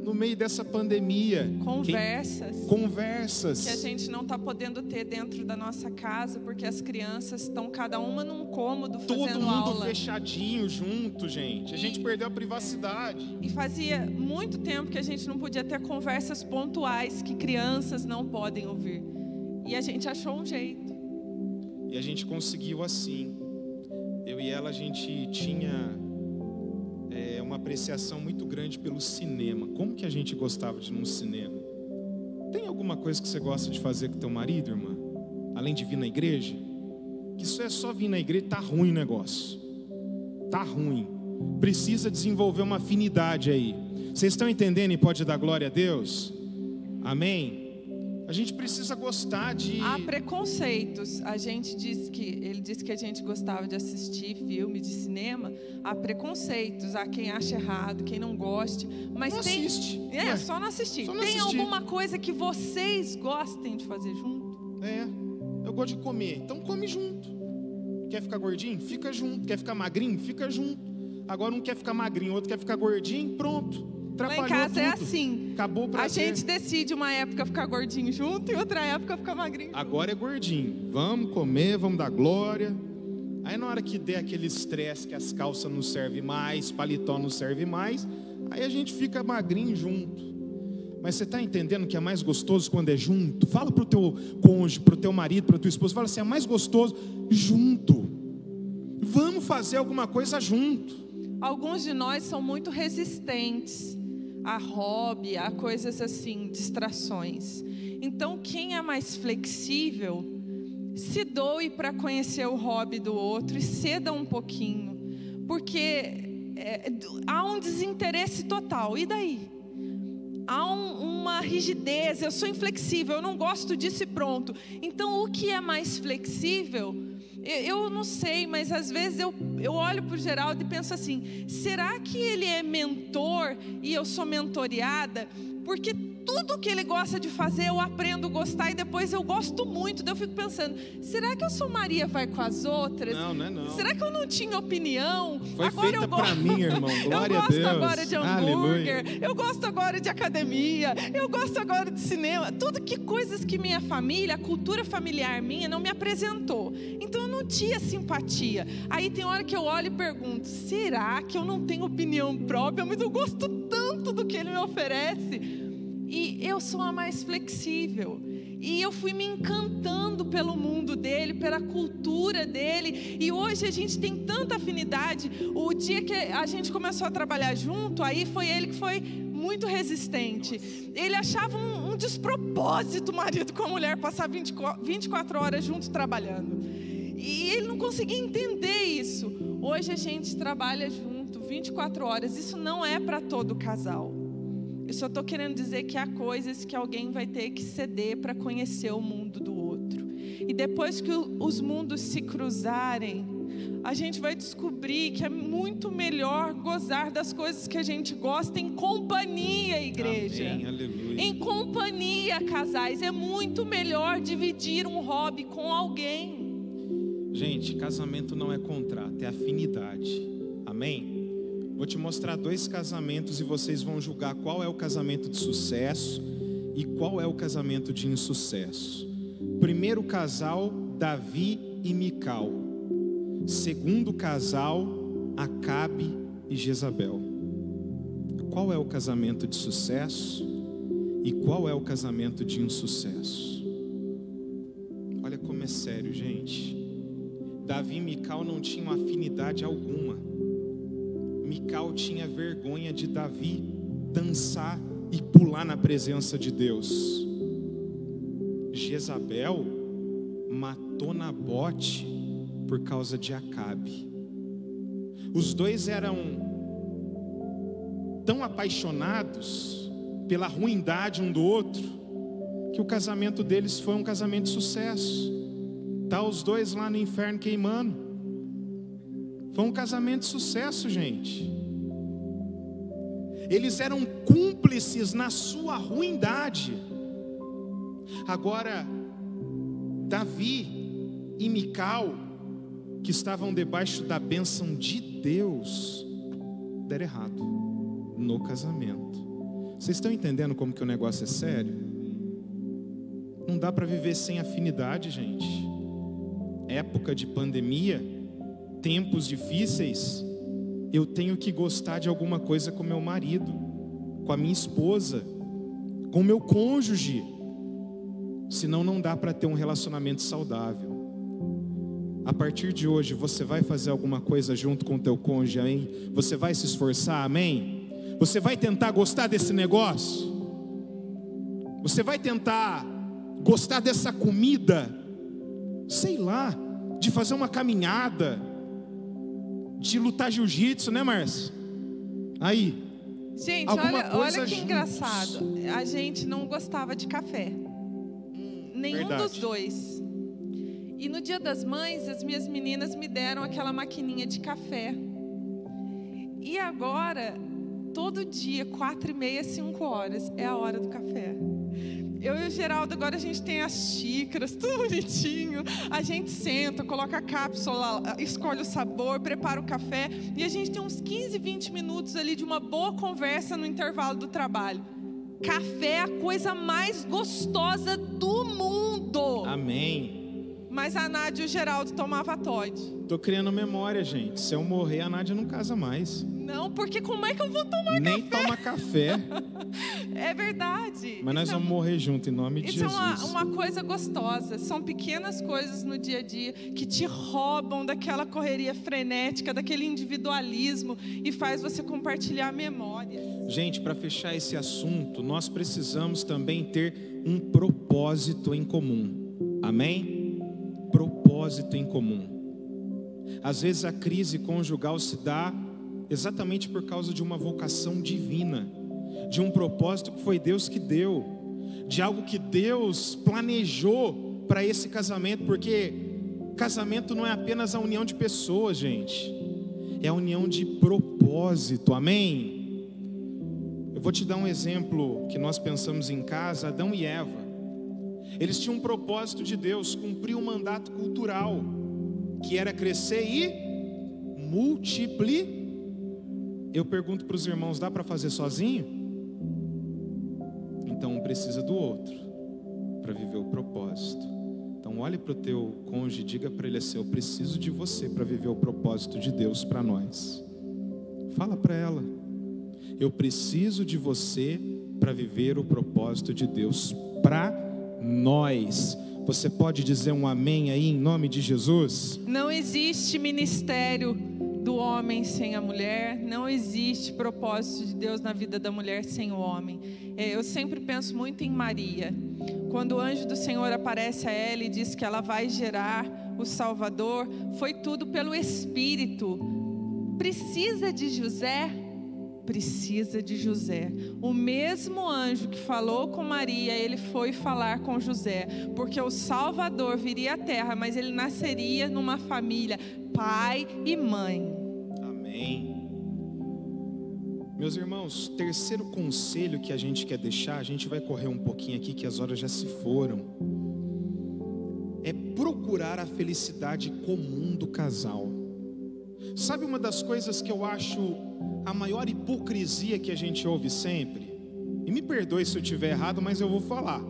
no meio dessa pandemia. Conversas que a gente não está podendo ter dentro da nossa casa, porque as crianças estão cada uma num cômodo fazendo aula. Todo mundo fechadinho junto, gente. A gente perdeu a privacidade. E fazia muito tempo que a gente não podia ter conversas pontuais que crianças não podem ouvir. E a gente achou um jeito. E a gente conseguiu assim. Eu e ela, a gente tinha uma apreciação muito grande pelo cinema. Como que a gente gostava de ir num cinema? Tem alguma coisa que você gosta de fazer com teu marido, irmã? Além de vir na igreja? Que isso é só vir na igreja, tá ruim o negócio. Tá ruim. Precisa desenvolver uma afinidade aí. Vocês estão entendendo e pode dar glória a Deus? Amém? A gente precisa gostar de... Há preconceitos. Ele disse que a gente gostava de assistir filme, de cinema. Há preconceitos. Há quem acha errado, quem não goste. Mas não assiste. Só não assistir. Só não tem assistir. Alguma coisa que vocês gostem de fazer junto? Eu gosto de comer. Então come junto. Quer ficar gordinho? Fica junto. Quer ficar magrinho? Fica junto. Agora um quer ficar magrinho, outro quer ficar gordinho, pronto. Lá em casa tudo. é assim. Acabou o prazer. A gente decide uma época ficar gordinho junto e outra época ficar magrinho junto. Agora é gordinho. Vamos comer, vamos dar glória. Aí na hora que der aquele estresse que as calças não servem mais, paletó não serve mais, aí a gente fica magrinho junto. Mas você está entendendo que é mais gostoso quando é junto? Fala para o teu cônjuge, para o teu marido, para a tua esposa. Fala assim, é mais gostoso junto. Vamos fazer alguma coisa junto. Alguns de nós são muito resistentes a hobby, a coisas assim, distrações. Então, quem é mais flexível, se doe para conhecer o hobby do outro e ceda um pouquinho. Porque há um desinteresse total. E daí? Há uma rigidez, eu sou inflexível, eu não gosto disso e pronto. Então, o que é mais flexível... Eu não sei, mas às vezes eu olho para o Geraldo e penso assim, será que ele é mentor e eu sou mentoreada? Porque tudo que ele gosta de fazer eu aprendo a gostar e depois eu gosto muito. Daí eu fico pensando, será que eu sou Maria vai com as outras? Não, não é não. Será que eu não tinha opinião? Foi agora feita para mim, irmão. Glória a Deus. Eu gosto agora de hambúrguer, Aleluia. Eu gosto agora de academia, eu gosto agora de cinema. Tudo que coisas que minha família, a cultura familiar minha não me apresentou. Então eu não tinha simpatia. Aí tem hora que eu olho e pergunto, será que eu não tenho opinião própria? Mas eu gosto tanto do que ele me oferece. E eu sou a mais flexível. E eu fui me encantando pelo mundo dele, pela cultura dele. E hoje a gente tem tanta afinidade. O dia que a gente começou a trabalhar junto, aí foi ele que foi muito resistente. Ele achava um despropósito o marido com a mulher passar 24 horas juntos trabalhando. E ele não conseguia entender isso. Hoje a gente trabalha junto 24 horas. Isso não é para todo casal. Eu só estou querendo dizer que há coisas que alguém vai ter que ceder para conhecer o mundo do outro. E depois que os mundos se cruzarem, a gente vai descobrir que é muito melhor gozar das coisas que a gente gosta em companhia, igreja. Amém, aleluia. Em companhia, casais. É muito melhor dividir um hobby com alguém. Gente, casamento não é contrato, é afinidade. Amém? Vou te mostrar 2 casamentos e vocês vão julgar qual é o casamento de sucesso e qual é o casamento de insucesso. Primeiro casal, Davi e Mical. Segundo casal, Acabe e Jezabel. Qual é o casamento de sucesso e qual é o casamento de insucesso? Olha como é sério, gente. Davi e Mical não tinham afinidade alguma. Mical tinha vergonha de Davi dançar e pular na presença de Deus. Jezabel matou Nabote por causa de Acabe. Os dois eram tão apaixonados pela ruindade um do outro, que o casamento deles foi um casamento de sucesso. Tá os dois lá no inferno queimando. Foi um casamento de sucesso, gente. Eles eram cúmplices na sua ruindade. Agora, Davi e Mical, que estavam debaixo da bênção de Deus, deram errado no casamento. Vocês estão entendendo como que o negócio é sério? Não dá para viver sem afinidade, gente. Época de pandemia, tempos difíceis, eu tenho que gostar de alguma coisa com meu marido, com a minha esposa, com o meu cônjuge. Senão não dá para ter um relacionamento saudável. A partir de hoje, você vai fazer alguma coisa junto com o teu cônjuge, amém? Você vai se esforçar, amém? Você vai tentar gostar desse negócio? Você vai tentar gostar dessa comida? Sei lá, de fazer uma caminhada, de lutar jiu-jitsu, né, Márcia? Aí. Gente, olha que engraçado. A gente não gostava de café. Nenhum dos dois. E no Dia das Mães, as minhas meninas me deram aquela maquininha de café. E agora, todo dia, 4h30, 5h, é a hora do café. Eu e o Geraldo, agora a gente tem as xícaras, tudo bonitinho. A gente senta, coloca a cápsula, escolhe o sabor, prepara o café. E a gente tem uns 15, 20 minutos ali de uma boa conversa no intervalo do trabalho. Café é a coisa mais gostosa do mundo. Amém. Mas a Nádia e o Geraldo tomavam Todd. Tô criando memória, gente. Se eu morrer, a Nádia não casa mais. Não, porque como é que eu vou tomar Nem café? toma café. É verdade. Mas nós vamos morrer junto, em nome de Jesus. Isso é uma coisa gostosa. São pequenas coisas no dia a dia que te roubam daquela correria frenética, daquele individualismo e faz você compartilhar memórias. Gente, para fechar esse assunto, nós precisamos também ter um propósito em comum. Amém? Propósito em comum. Às vezes a crise conjugal se dá exatamente por causa de uma vocação divina, de um propósito que foi Deus que deu, de algo que Deus planejou para esse casamento, porque casamento não é apenas a união de pessoas, gente, é a união de propósito, amém? Eu vou te dar um exemplo que nós pensamos em casa. Adão e Eva, eles tinham um propósito de Deus, cumprir um mandato cultural, que era crescer e multiplicar. Eu pergunto para os irmãos, dá para fazer sozinho? Então um precisa do outro para viver o propósito. Então olhe para o teu cônjuge e diga para ele assim: eu preciso de você para viver o propósito de Deus para nós. Fala para ela: eu preciso de você para viver o propósito de Deus para nós. Você pode dizer um amém aí em nome de Jesus? Não existe ministério do homem sem a mulher, não existe propósito de Deus na vida da mulher sem o homem. Eu sempre penso muito em Maria. Quando o anjo do Senhor aparece a ela e diz que ela vai gerar o Salvador, foi tudo pelo Espírito. Precisa de José? Precisa de José. O mesmo anjo que falou com Maria, ele foi falar com José, porque o Salvador viria à terra, mas ele nasceria numa família, pai e mãe. Amém. Meus irmãos, terceiro conselho que a gente quer deixar, a gente vai correr um pouquinho aqui que as horas já se foram, é procurar a felicidade comum do casal. Sabe uma das coisas que eu acho a maior hipocrisia que a gente ouve sempre? E me perdoe se eu estiver errado, mas eu vou falar.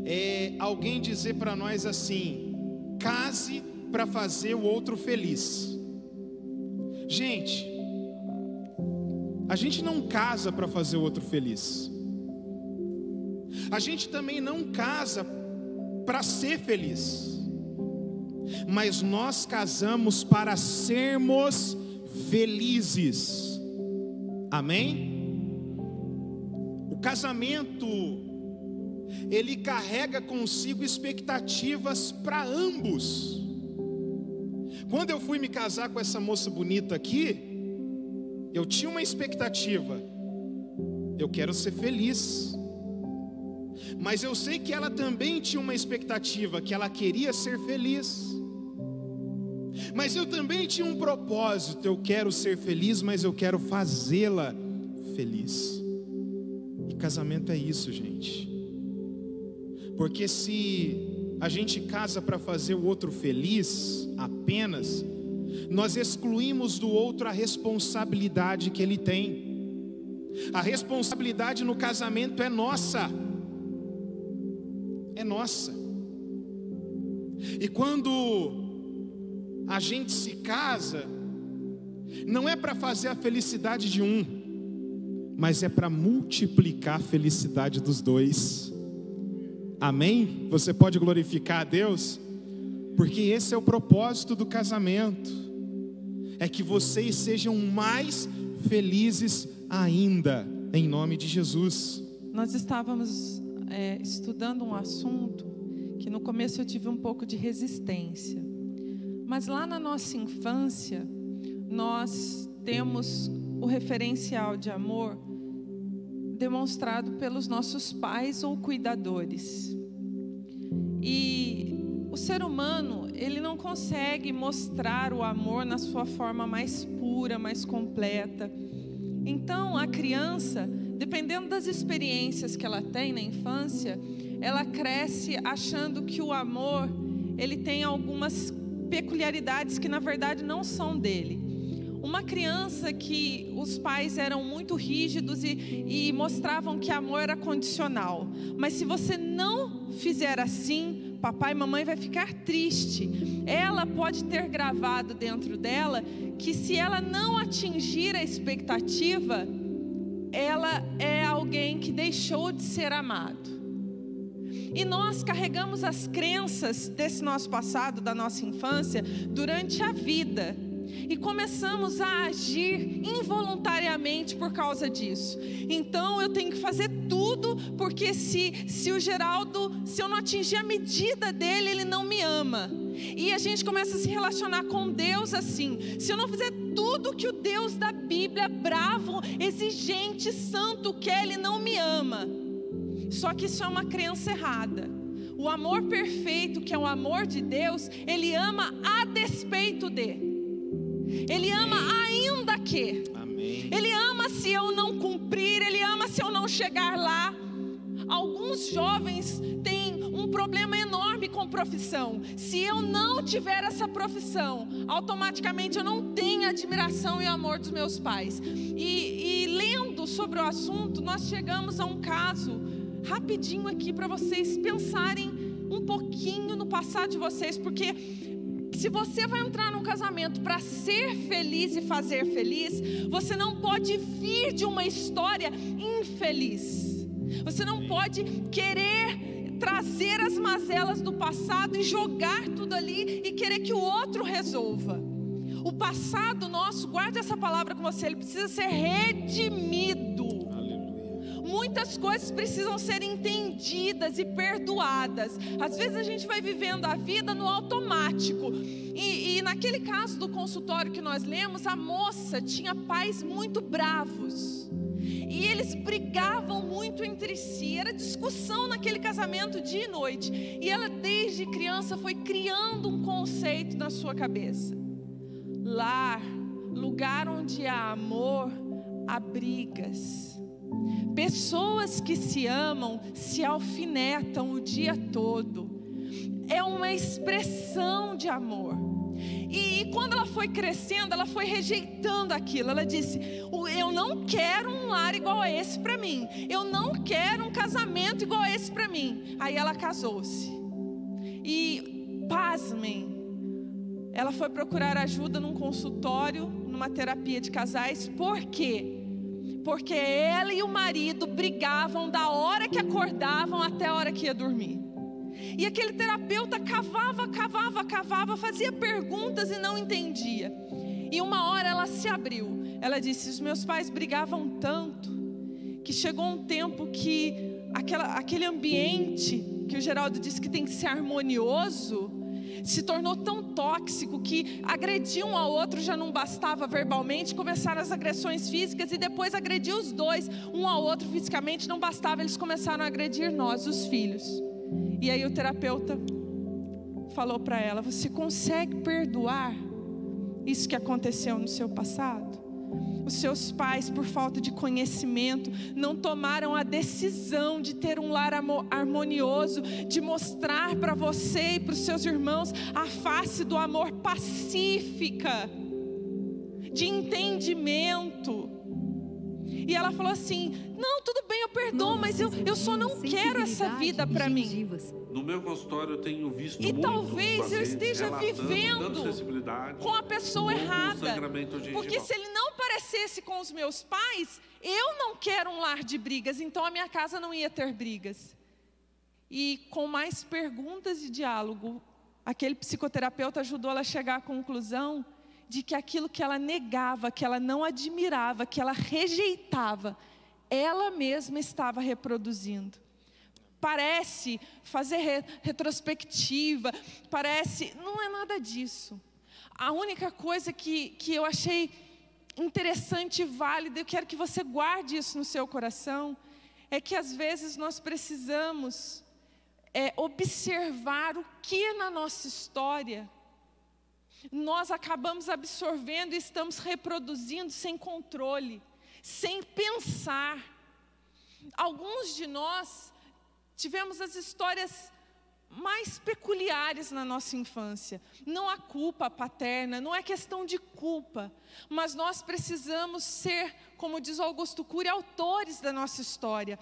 É alguém dizer para nós assim: case para fazer o outro feliz. Gente, a gente não casa para fazer o outro feliz. A gente também não casa para ser feliz. Mas nós casamos para sermos felizes. Amém? O casamento, ele carrega consigo expectativas para ambos. Quando eu fui me casar com essa moça bonita aqui, eu tinha uma expectativa, eu quero ser feliz. Mas eu sei que ela também tinha uma expectativa, que ela queria ser feliz. Mas eu também tinha um propósito, eu quero ser feliz, mas eu quero fazê-la feliz. E casamento é isso, gente. Porque se a gente casa para fazer o outro feliz apenas, nós excluímos do outro a responsabilidade que ele tem. A responsabilidade no casamento é nossa. É nossa. E quando a gente se casa, não é para fazer a felicidade de um, mas é para multiplicar a felicidade dos dois. Amém? Você pode glorificar a Deus? Porque esse é o propósito do casamento, é que vocês sejam mais felizes ainda, em nome de Jesus. Nós estávamos estudando um assunto que no começo eu tive um pouco de resistência, mas lá na nossa infância nós temos o referencial de amor demonstrado pelos nossos pais ou cuidadores. E o ser humano, ele não consegue mostrar o amor na sua forma mais pura, mais completa. Então a criança, dependendo das experiências que ela tem na infância, ela cresce achando que o amor, ele tem algumas peculiaridades que na verdade não são dele. Uma criança que os pais eram muito rígidos e mostravam que amor era condicional. Mas se você não fizer assim, papai e mamãe vai ficar triste. Ela pode ter gravado dentro dela que se ela não atingir a expectativa, ela é alguém que deixou de ser amado. E nós carregamos as crenças desse nosso passado, da nossa infância, durante a vida. E começamos a agir involuntariamente por causa disso. Então eu tenho que fazer tudo, porque se o Geraldo, se eu não atingir a medida dele, ele não me ama. E a gente começa a se relacionar com Deus assim: se eu não fizer tudo que o Deus da Bíblia, bravo, exigente, santo, quer, ele não me ama. Só que isso é uma crença errada. O amor perfeito, que é o amor de Deus, ele ama a despeito de. Ele ama ainda que. Amém. Ele ama se eu não cumprir, ele ama se eu não chegar lá. Alguns jovens têm um problema enorme com profissão. Se eu não tiver essa profissão, automaticamente eu não tenho a admiração e o amor dos meus pais. E lendo sobre o assunto, nós chegamos a um caso rapidinho aqui para vocês pensarem um pouquinho no passado de vocês, porque se você vai entrar num casamento para ser feliz e fazer feliz, você não pode vir de uma história infeliz. Você não pode querer trazer as mazelas do passado e jogar tudo ali e querer que o outro resolva. O passado nosso, guarde essa palavra com você, ele precisa ser redimido. Muitas coisas precisam ser entendidas e perdoadas. Às vezes a gente vai vivendo a vida no automático. E naquele caso do consultório que nós lemos, a moça tinha pais muito bravos. E eles brigavam muito entre si. Era discussão naquele casamento dia e noite. E ela desde criança foi criando um conceito na sua cabeça: lar, lugar onde há amor, há brigas. Pessoas que se amam se alfinetam o dia todo. É uma expressão de amor. E quando ela foi crescendo, ela foi rejeitando aquilo. Ela disse: eu não quero um lar igual a esse para mim. Eu não quero um casamento igual a esse para mim. Aí ela casou-se. E pasmem, ela foi procurar ajuda num consultório, numa terapia de casais. Por quê? Porque ela e o marido brigavam da hora que acordavam até a hora que ia dormir. E aquele terapeuta cavava, fazia perguntas e não entendia. E uma hora ela se abriu. Ela disse: os meus pais brigavam tanto que chegou um tempo que aquele ambiente que o Geraldo disse que tem que ser harmonioso, se tornou tão tóxico que agredir um ao outro já não bastava verbalmente, começaram as agressões físicas e depois agredir os dois, um ao outro fisicamente não bastava, eles começaram a agredir nós, os filhos. E aí o terapeuta falou para ela: você consegue perdoar isso que aconteceu no seu passado? Os seus pais, por falta de conhecimento, não tomaram a decisão de ter um lar harmonioso, de mostrar para você e para os seus irmãos a face do amor pacífica, de entendimento. E ela falou assim: não, tudo bem, eu perdoo, mas eu só não quero essa vida para mim. No meu consultório eu tenho visto e talvez eu esteja vivendo com a pessoa errada, porque se ele não parecesse com os meus pais, eu não quero um lar de brigas, então a minha casa não ia ter brigas. E com mais perguntas e diálogo, aquele psicoterapeuta ajudou ela a chegar à conclusão de que aquilo que ela negava, que ela não admirava, que ela rejeitava, ela mesma estava reproduzindo. Parece fazer retrospectiva, não é nada disso. A única coisa que eu achei interessante e válida, eu quero que você guarde isso no seu coração, é que às vezes nós precisamos observar o que na nossa história nós acabamos absorvendo e estamos reproduzindo sem controle, sem pensar. Alguns de nós tivemos as histórias mais peculiares na nossa infância. Não há culpa paterna, não é questão de culpa, mas nós precisamos ser, como diz Augusto Cury, autores da nossa história,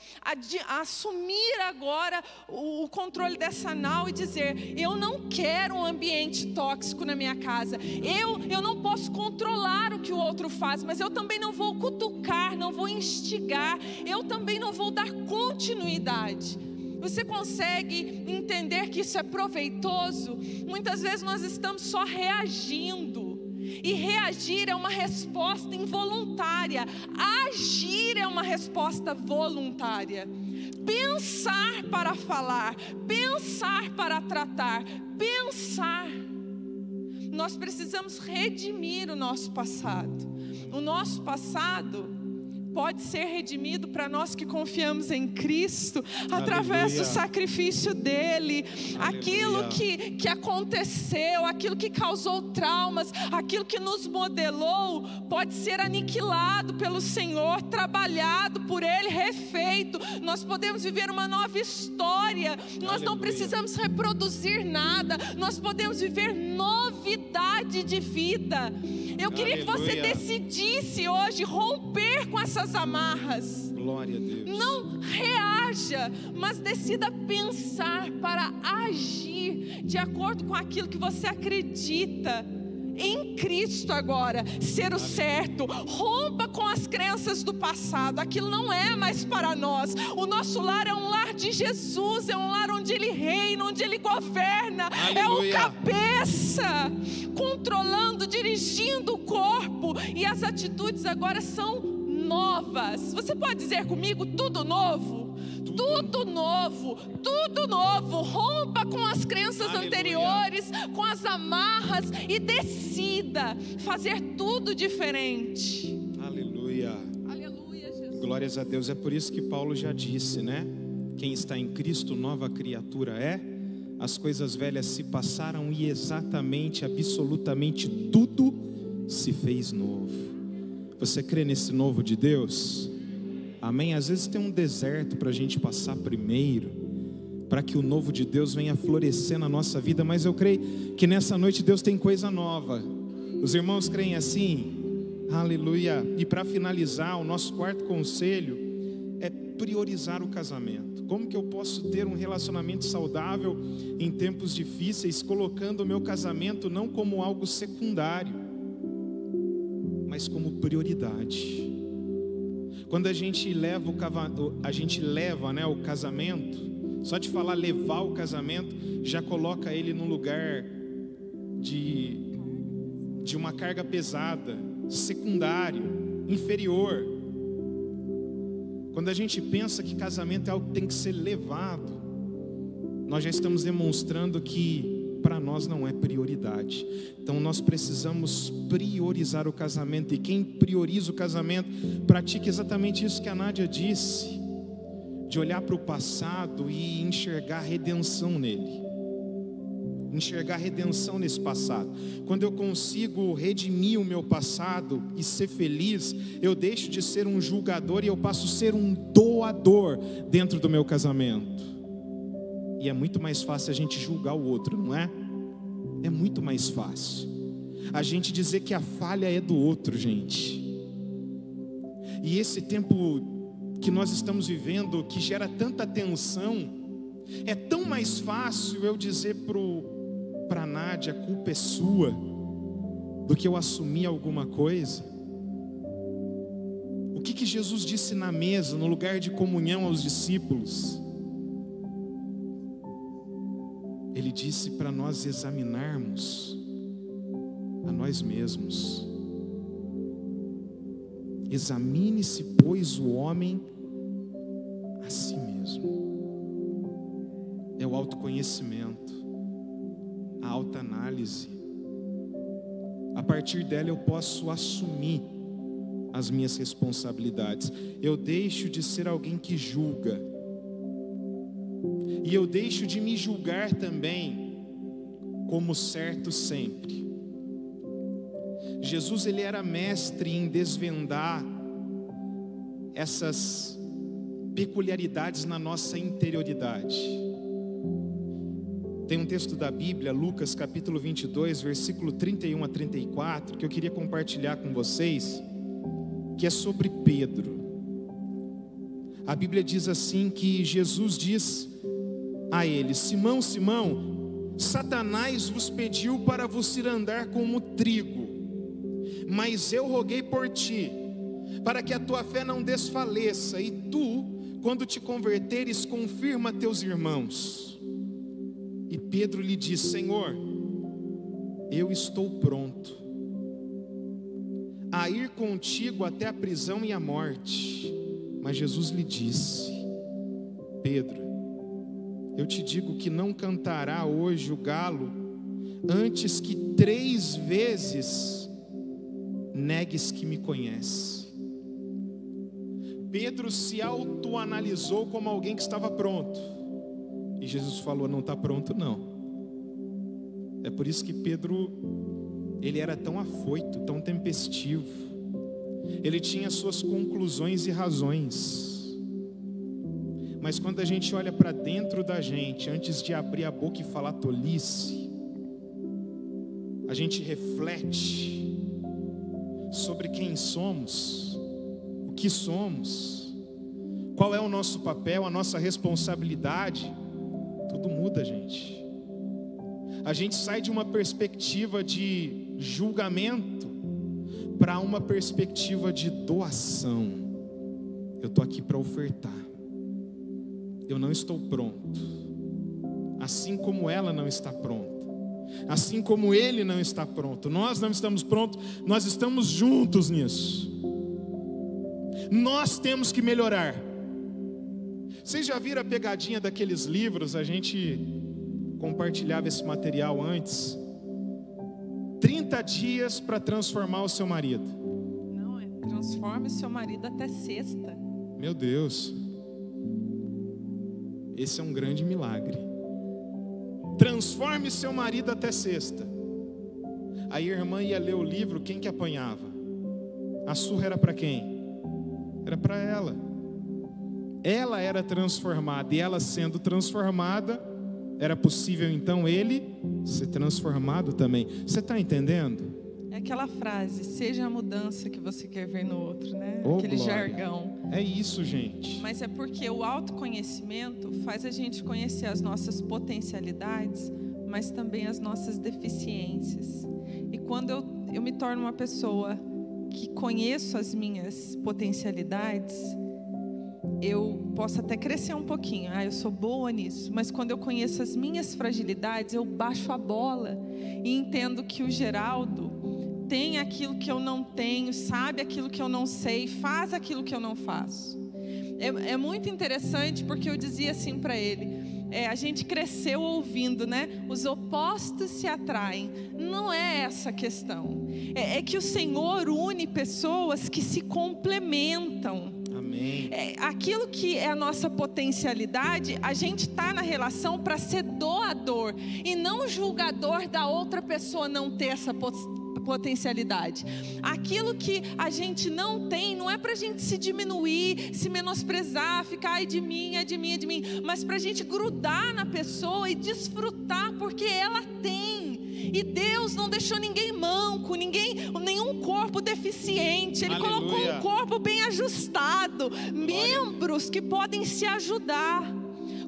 assumir agora o controle dessa nau e dizer: eu não quero um ambiente tóxico na minha casa, eu não posso controlar o que o outro faz, mas eu também não vou cutucar, não vou instigar, eu também não vou dar continuidade. Você consegue entender que isso é proveitoso? Muitas vezes nós estamos só reagindo, e reagir é uma resposta involuntária, agir é uma resposta voluntária. Pensar para falar, pensar para tratar, pensar. Nós precisamos redimir o nosso passado. O nosso passado pode ser redimido para nós que confiamos em Cristo, através do sacrifício dele. Aquilo que aconteceu, aquilo que causou traumas, aquilo que nos modelou, pode ser aniquilado pelo Senhor, trabalhado por ele, refeito. Nós podemos viver uma nova história. Nós não precisamos reproduzir nada, nós podemos viver novidade de vida. Eu queria que você decidisse hoje romper com essas amarras. Glória a Deus. Não reaja, mas decida pensar para agir de acordo com aquilo que você acredita em Cristo agora, ser o certo. Rompa com as crenças do passado, aquilo não é mais para nós. O nosso lar é um lar de Jesus, é um lar onde Ele reina, onde Ele governa. Aleluia. É o cabeça, controlando, dirigindo o corpo, e as atitudes agora são novas. Você pode dizer comigo: tudo novo? Tudo novo, tudo novo. Rompa com as crenças anteriores, com as amarras, e decida fazer tudo diferente. Aleluia. Aleluia, Jesus. Glórias a Deus. É por isso que Paulo já disse, né? Quem está em Cristo, nova criatura é. As coisas velhas se passaram e exatamente, absolutamente tudo se fez novo. Você crê nesse novo de Deus? Amém? Às vezes tem um deserto para a gente passar primeiro, para que o novo de Deus venha florescer na nossa vida. Mas eu creio que nessa noite Deus tem coisa nova. Os irmãos creem assim? Aleluia. E para finalizar, o nosso quarto conselho é priorizar o casamento. Como que eu posso ter um relacionamento saudável em tempos difíceis, colocando o meu casamento não como algo secundário, mas como prioridade? Quando a gente leva o casamento, só de falar levar o casamento, já coloca ele num lugar de uma carga pesada, secundário, inferior. Quando a gente pensa que casamento é algo que tem que ser levado, nós já estamos demonstrando que para nós não é prioridade. Então nós precisamos priorizar o casamento, e quem prioriza o casamento pratica exatamente isso que a Nádia disse, de olhar para o passado e enxergar redenção nele, enxergar redenção nesse passado. Quando eu consigo redimir o meu passado e ser feliz, eu deixo de ser um julgador e eu passo a ser um doador dentro do meu casamento. E é muito mais fácil a gente julgar o outro, não é? É muito mais fácil a gente dizer que a falha é do outro, gente. E esse tempo que nós estamos vivendo, que gera tanta tensão, é tão mais fácil eu dizer para a Nádia, a culpa é sua, do que eu assumir alguma coisa. O que Jesus disse na mesa, no lugar de comunhão aos discípulos? Ele disse para nós examinarmos a nós mesmos. Examine-se, pois, o homem a si mesmo. É o autoconhecimento, a autoanálise. A partir dela eu posso assumir as minhas responsabilidades. Eu deixo de ser alguém que julga, e eu deixo de me julgar também como certo sempre. Jesus, ele era mestre em desvendar essas peculiaridades na nossa interioridade. Tem um texto da Bíblia, Lucas capítulo 22, versículo 31 a 34, que eu queria compartilhar com vocês, que é sobre Pedro. A Bíblia diz assim, que Jesus diz a ele: Simão, Simão, Satanás vos pediu para vos ir andar como trigo, mas eu roguei por ti, para que a tua fé não desfaleça, e tu, quando te converteres, confirma teus irmãos. E Pedro lhe disse: Senhor, eu estou pronto a ir contigo até a prisão e a morte. Mas Jesus lhe disse: Pedro, eu te digo que não cantará hoje o galo antes que 3 vezes negues que me conhece. Pedro se autoanalisou como alguém que estava pronto, e Jesus falou: não está pronto não. É por isso que Pedro, ele era tão afoito, tão tempestivo. Ele tinha suas conclusões e razões. Mas quando a gente olha para dentro da gente, antes de abrir a boca e falar tolice, a gente reflete sobre quem somos, o que somos, qual é o nosso papel, a nossa responsabilidade. Tudo muda, gente. A gente sai de uma perspectiva de julgamento para uma perspectiva de doação. Eu estou aqui para ofertar. Eu não estou pronto, assim como ela não está pronta, assim como ele não está pronto, nós não estamos prontos, nós estamos juntos nisso. Nós temos que melhorar. Vocês já viram a pegadinha daqueles livros? A gente compartilhava esse material antes. 30 dias para transformar o seu marido. Não, transforme o seu marido até sexta. Meu Deus, esse é um grande milagre. Transforme seu marido até sexta. Aí a irmã ia ler o livro, quem que apanhava? A surra era para quem? Era para ela. Ela era transformada, e ela sendo transformada, era possível então ele ser transformado também. Você está entendendo? É aquela frase: seja a mudança que você quer ver no outro, né? Oh, aquele glória. jargão. É isso, gente. Mas é porque o autoconhecimento faz a gente conhecer as nossas potencialidades, mas também as nossas deficiências. E quando eu me torno uma pessoa que conheço as minhas potencialidades, eu posso até crescer um pouquinho. Eu sou boa nisso. Mas quando eu conheço as minhas fragilidades, eu baixo a bola e entendo que o Geraldo tem aquilo que eu não tenho, sabe aquilo que eu não sei, faz aquilo que eu não faço. É muito interessante, porque eu dizia assim para ele: a gente cresceu ouvindo, né? Os opostos se atraem. Não é essa a questão. É que o Senhor une pessoas que se complementam. Amém. Aquilo que é a nossa potencialidade, a gente está na relação para ser doador e não julgador da outra pessoa não ter essa potencialidade. Aquilo que a gente não tem, não é para a gente se diminuir, se menosprezar, ficar ai de mim, mas para a gente grudar na pessoa e desfrutar, porque ela tem. E Deus não deixou ninguém manco, nenhum corpo deficiente. Ele Aleluia. colocou um corpo bem ajustado, membros que podem se ajudar.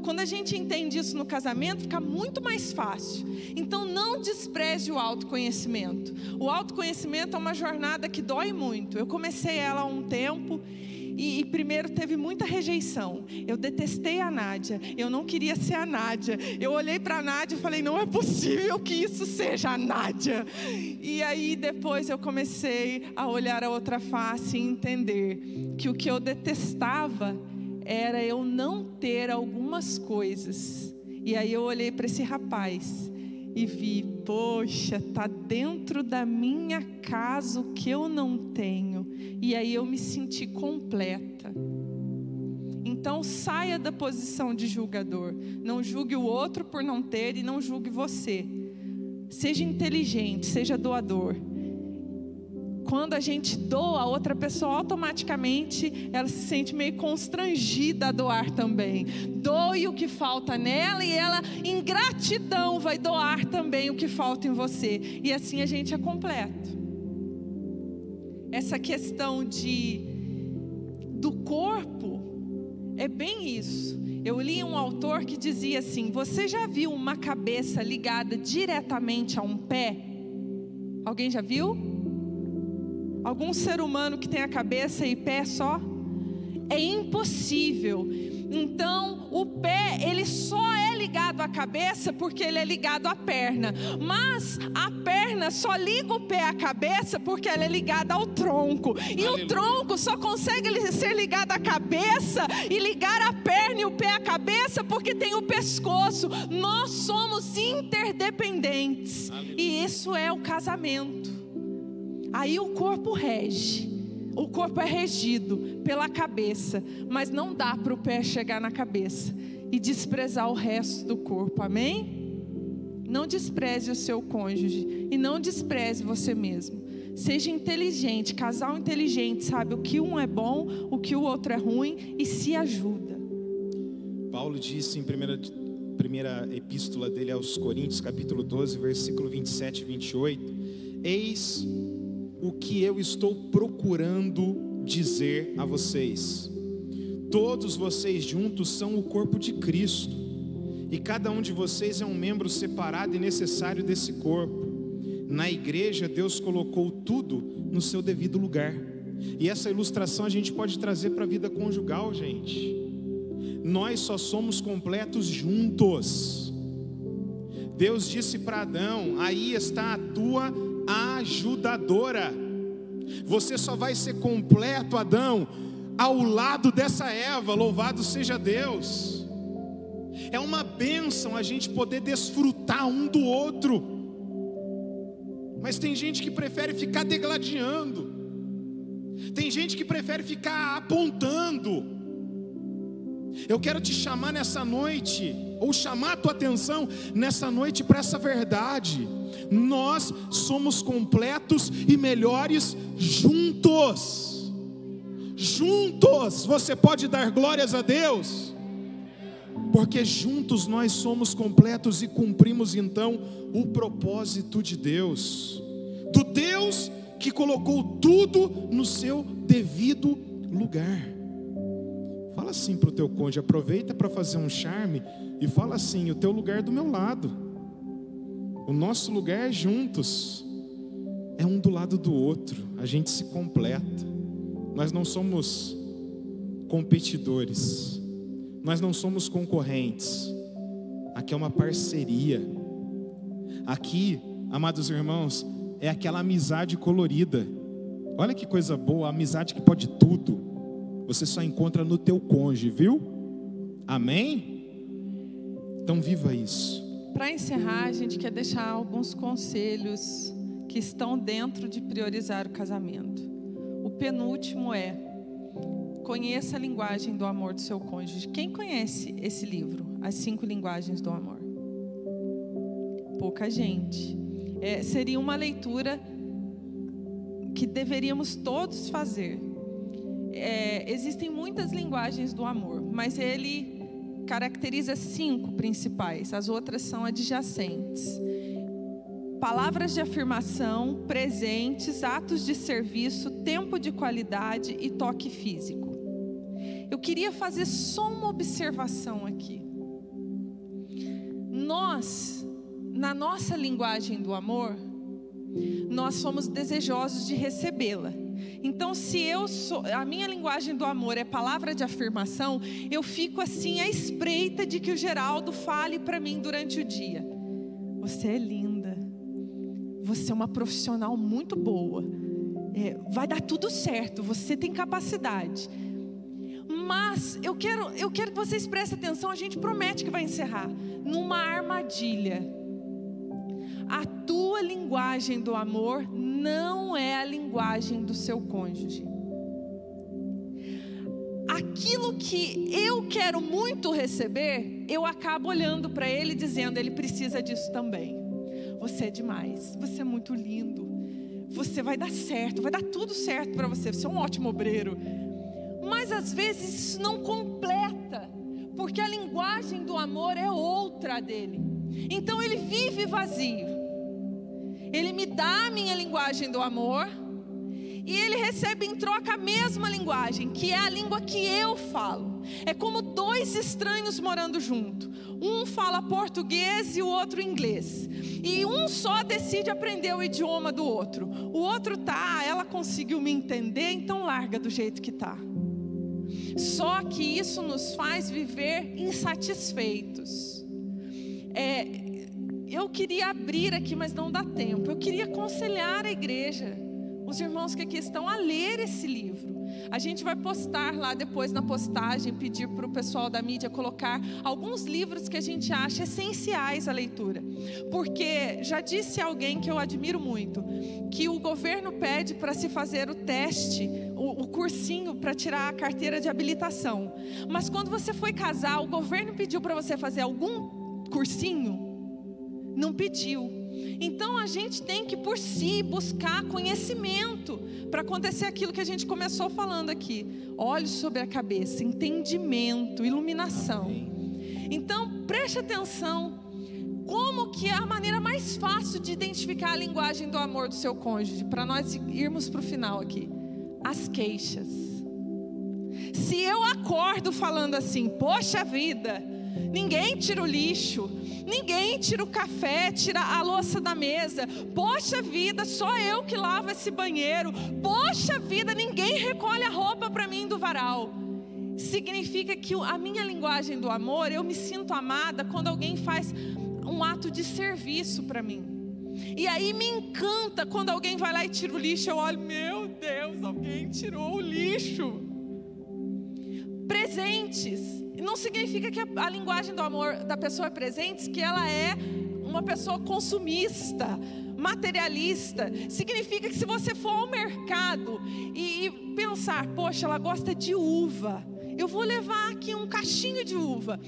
Quando a gente entende isso no casamento, fica muito mais fácil. Então não despreze o autoconhecimento. O autoconhecimento é uma jornada que dói muito. Eu comecei ela há um tempo e primeiro teve muita rejeição. Eu detestei a Nádia, eu não queria ser a Nádia. Eu olhei para a Nádia e falei, não é possível que isso seja a Nádia. E aí depois eu comecei a olhar a outra face e entender que o que eu detestava era eu não ter algumas coisas. E aí eu olhei para esse rapaz e vi, poxa, está dentro da minha casa o que eu não tenho. E aí eu me senti completa. Então saia da posição de julgador. Não julgue o outro por não ter e não julgue você. Seja inteligente, seja doador. Quando a gente doa, a outra pessoa automaticamente ela se sente meio constrangida a doar também. Doe o que falta nela e ela, em gratidão, vai doar também o que falta em você. E assim a gente é completo. Essa questão do corpo é bem isso. Eu li um autor que dizia assim: você já viu uma cabeça ligada diretamente a um pé? Alguém já viu? Algum ser humano que tem a cabeça e pé só? É impossível. Então, o pé, ele só é ligado à cabeça porque ele é ligado à perna. Mas a perna só liga o pé à cabeça porque ela é ligada ao tronco. E o tronco só consegue ser ligado à cabeça e ligar a perna e o pé à cabeça porque tem o pescoço. Nós somos interdependentes. E isso é o casamento. Aí o corpo rege, o corpo é regido pela cabeça, mas não dá para o pé chegar na cabeça e desprezar o resto do corpo, amém? Não despreze o seu cônjuge e não despreze você mesmo. Seja inteligente, casal inteligente, sabe o que um é bom, o que o outro é ruim e se ajuda. Paulo disse em primeira epístola dele aos Coríntios, capítulo 12, versículo 27 e 28, eis o que eu estou procurando dizer a vocês. Todos vocês juntos são o corpo de Cristo, e cada um de vocês é um membro separado e necessário desse corpo. Na igreja, Deus colocou tudo no seu devido lugar. E essa ilustração a gente pode trazer para a vida conjugal, gente. Nós só somos completos juntos. Deus disse para Adão: aí está a tua ajudadora. Você só vai ser completo, Adão, ao lado dessa Eva. Louvado seja Deus. É uma bênção a gente poder desfrutar um do outro. Mas tem gente que prefere ficar degladiando. Tem gente que prefere ficar apontando. Eu quero te chamar nessa noite, ou chamar a tua atenção nessa noite para essa verdade. Nós somos completos e melhores juntos. Juntos. Você pode dar glórias a Deus? Porque juntos nós somos completos e cumprimos então o propósito de Deus. Do Deus que colocou tudo no seu devido lugar. Fala assim para o teu cônjuge, aproveita para fazer um charme e fala assim: o teu lugar é do meu lado. O nosso lugar é juntos. É um do lado do outro. A gente se completa. Nós não somos competidores. Nós não somos concorrentes. Aqui é uma parceria. Aqui, amados irmãos, é aquela amizade colorida. Olha que coisa boa, a amizade que pode tudo. Você só encontra no teu cônjuge, viu? Amém? Então viva isso. Para encerrar, a gente quer deixar alguns conselhos que estão dentro de priorizar o casamento. O penúltimo é: conheça a linguagem do amor do seu cônjuge. Quem conhece esse livro, As 5 Linguagens do Amor? Pouca gente. Seria uma leitura que deveríamos todos fazer. Existem muitas linguagens do amor, mas ele caracteriza 5 principais. As outras são adjacentes: palavras de afirmação, presentes, atos de serviço, tempo de qualidade e toque físico. Eu queria fazer só uma observação aqui. Nós, na nossa linguagem do amor, nós somos desejosos de recebê-la. Então, se a minha linguagem do amor é palavra de afirmação, eu fico assim à espreita de que o Geraldo fale para mim durante o dia: você é linda, você é uma profissional muito boa, vai dar tudo certo, você tem capacidade. Mas eu quero que vocês prestem atenção, a gente promete que vai encerrar numa armadilha. A tua linguagem do amor não é a linguagem do seu cônjuge. Aquilo que eu quero muito receber, eu acabo olhando para ele dizendo: ele precisa disso também. Você é demais, você é muito lindo, você vai dar certo, vai dar tudo certo para você, você é um ótimo obreiro. Mas às vezes isso não completa, porque a linguagem do amor é outra dele. Então ele vive vazio. Ele me dá a minha linguagem do amor e ele recebe em troca a mesma linguagem, que é a língua que eu falo. É como 2 estranhos morando junto. Um fala português e o outro inglês. E um só decide aprender o idioma do outro. O outro ela conseguiu me entender, então larga do jeito que tá. Só que isso nos faz viver insatisfeitos. Eu queria abrir aqui, mas não dá tempo. Eu queria aconselhar a igreja, os irmãos que aqui estão, a ler esse livro. A gente vai postar lá depois na postagem, pedir para o pessoal da mídia colocar alguns livros que a gente acha essenciais à leitura. Porque já disse alguém que eu admiro muito, que o governo pede para se fazer o teste, o cursinho para tirar a carteira de habilitação. Mas quando você foi casar, o governo pediu para você fazer algum cursinho? Não pediu. Então a gente tem que por si buscar conhecimento para acontecer aquilo que a gente começou falando aqui: olhos sobre a cabeça, entendimento, iluminação. Então preste atenção, como que é a maneira mais fácil de identificar a linguagem do amor do seu cônjuge, para nós irmos para o final aqui: as queixas. Se eu acordo falando assim: poxa vida, ninguém tira o lixo, ninguém tira o café, tira a louça da mesa, poxa vida, só eu que lavo esse banheiro, poxa vida, ninguém recolhe a roupa para mim do varal. Significa que a minha linguagem do amor, eu me sinto amada quando alguém faz um ato de serviço para mim. E aí me encanta quando alguém vai lá e tira o lixo. Eu olho: meu Deus, alguém tirou o lixo. Presentes. Não significa que a linguagem do amor da pessoa é presentes, que ela é uma pessoa consumista, materialista. Significa que se você for ao mercado e pensar: poxa, ela gosta de uva, eu vou levar aqui um cachinho de uva.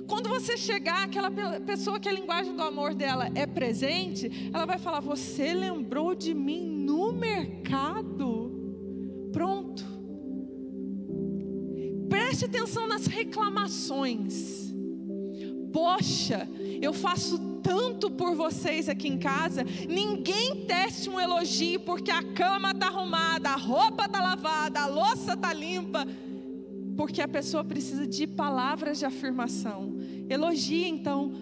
Quando você chegar, aquela pessoa que a linguagem do amor dela é presente, ela vai falar: você lembrou de mim no mercado? Pronto. Preste atenção nas reclamações. Poxa, eu faço tanto por vocês aqui em casa, ninguém tece um elogio porque a cama está arrumada, a roupa está lavada, a louça está limpa. Porque a pessoa precisa de palavras de afirmação. Elogie então: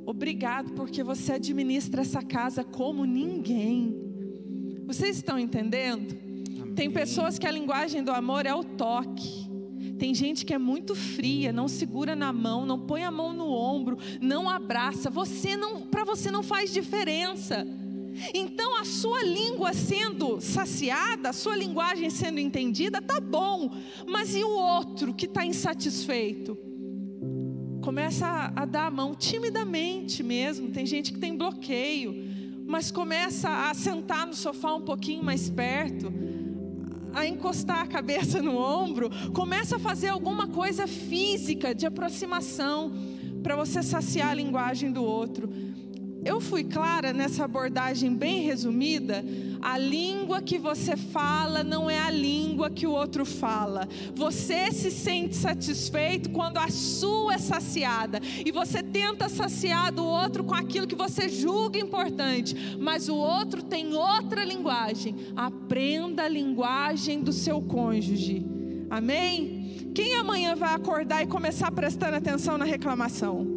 obrigado porque você administra essa casa como ninguém. Vocês estão entendendo? Amém. Tem pessoas que a linguagem do amor é o toque. Tem gente que é muito fria, não segura na mão, não põe a mão no ombro, não abraça. Para você não faz diferença. Então a sua língua sendo saciada, a sua linguagem sendo entendida, tá bom. Mas e o outro que está insatisfeito? Começa a dar a mão timidamente mesmo. Tem gente que tem bloqueio, mas começa a sentar no sofá um pouquinho mais perto, a encostar a cabeça no ombro. Começa a fazer alguma coisa física de aproximação para você saciar a linguagem do outro. Eu fui clara nessa abordagem bem resumida. A língua que você fala não é a língua que o outro fala. Você se sente satisfeito quando a sua é saciada, e você tenta saciar do outro com aquilo que você julga importante, mas o outro tem outra linguagem. Aprenda a linguagem do seu cônjuge. Amém? Quem amanhã vai acordar e começar prestando atenção na reclamação?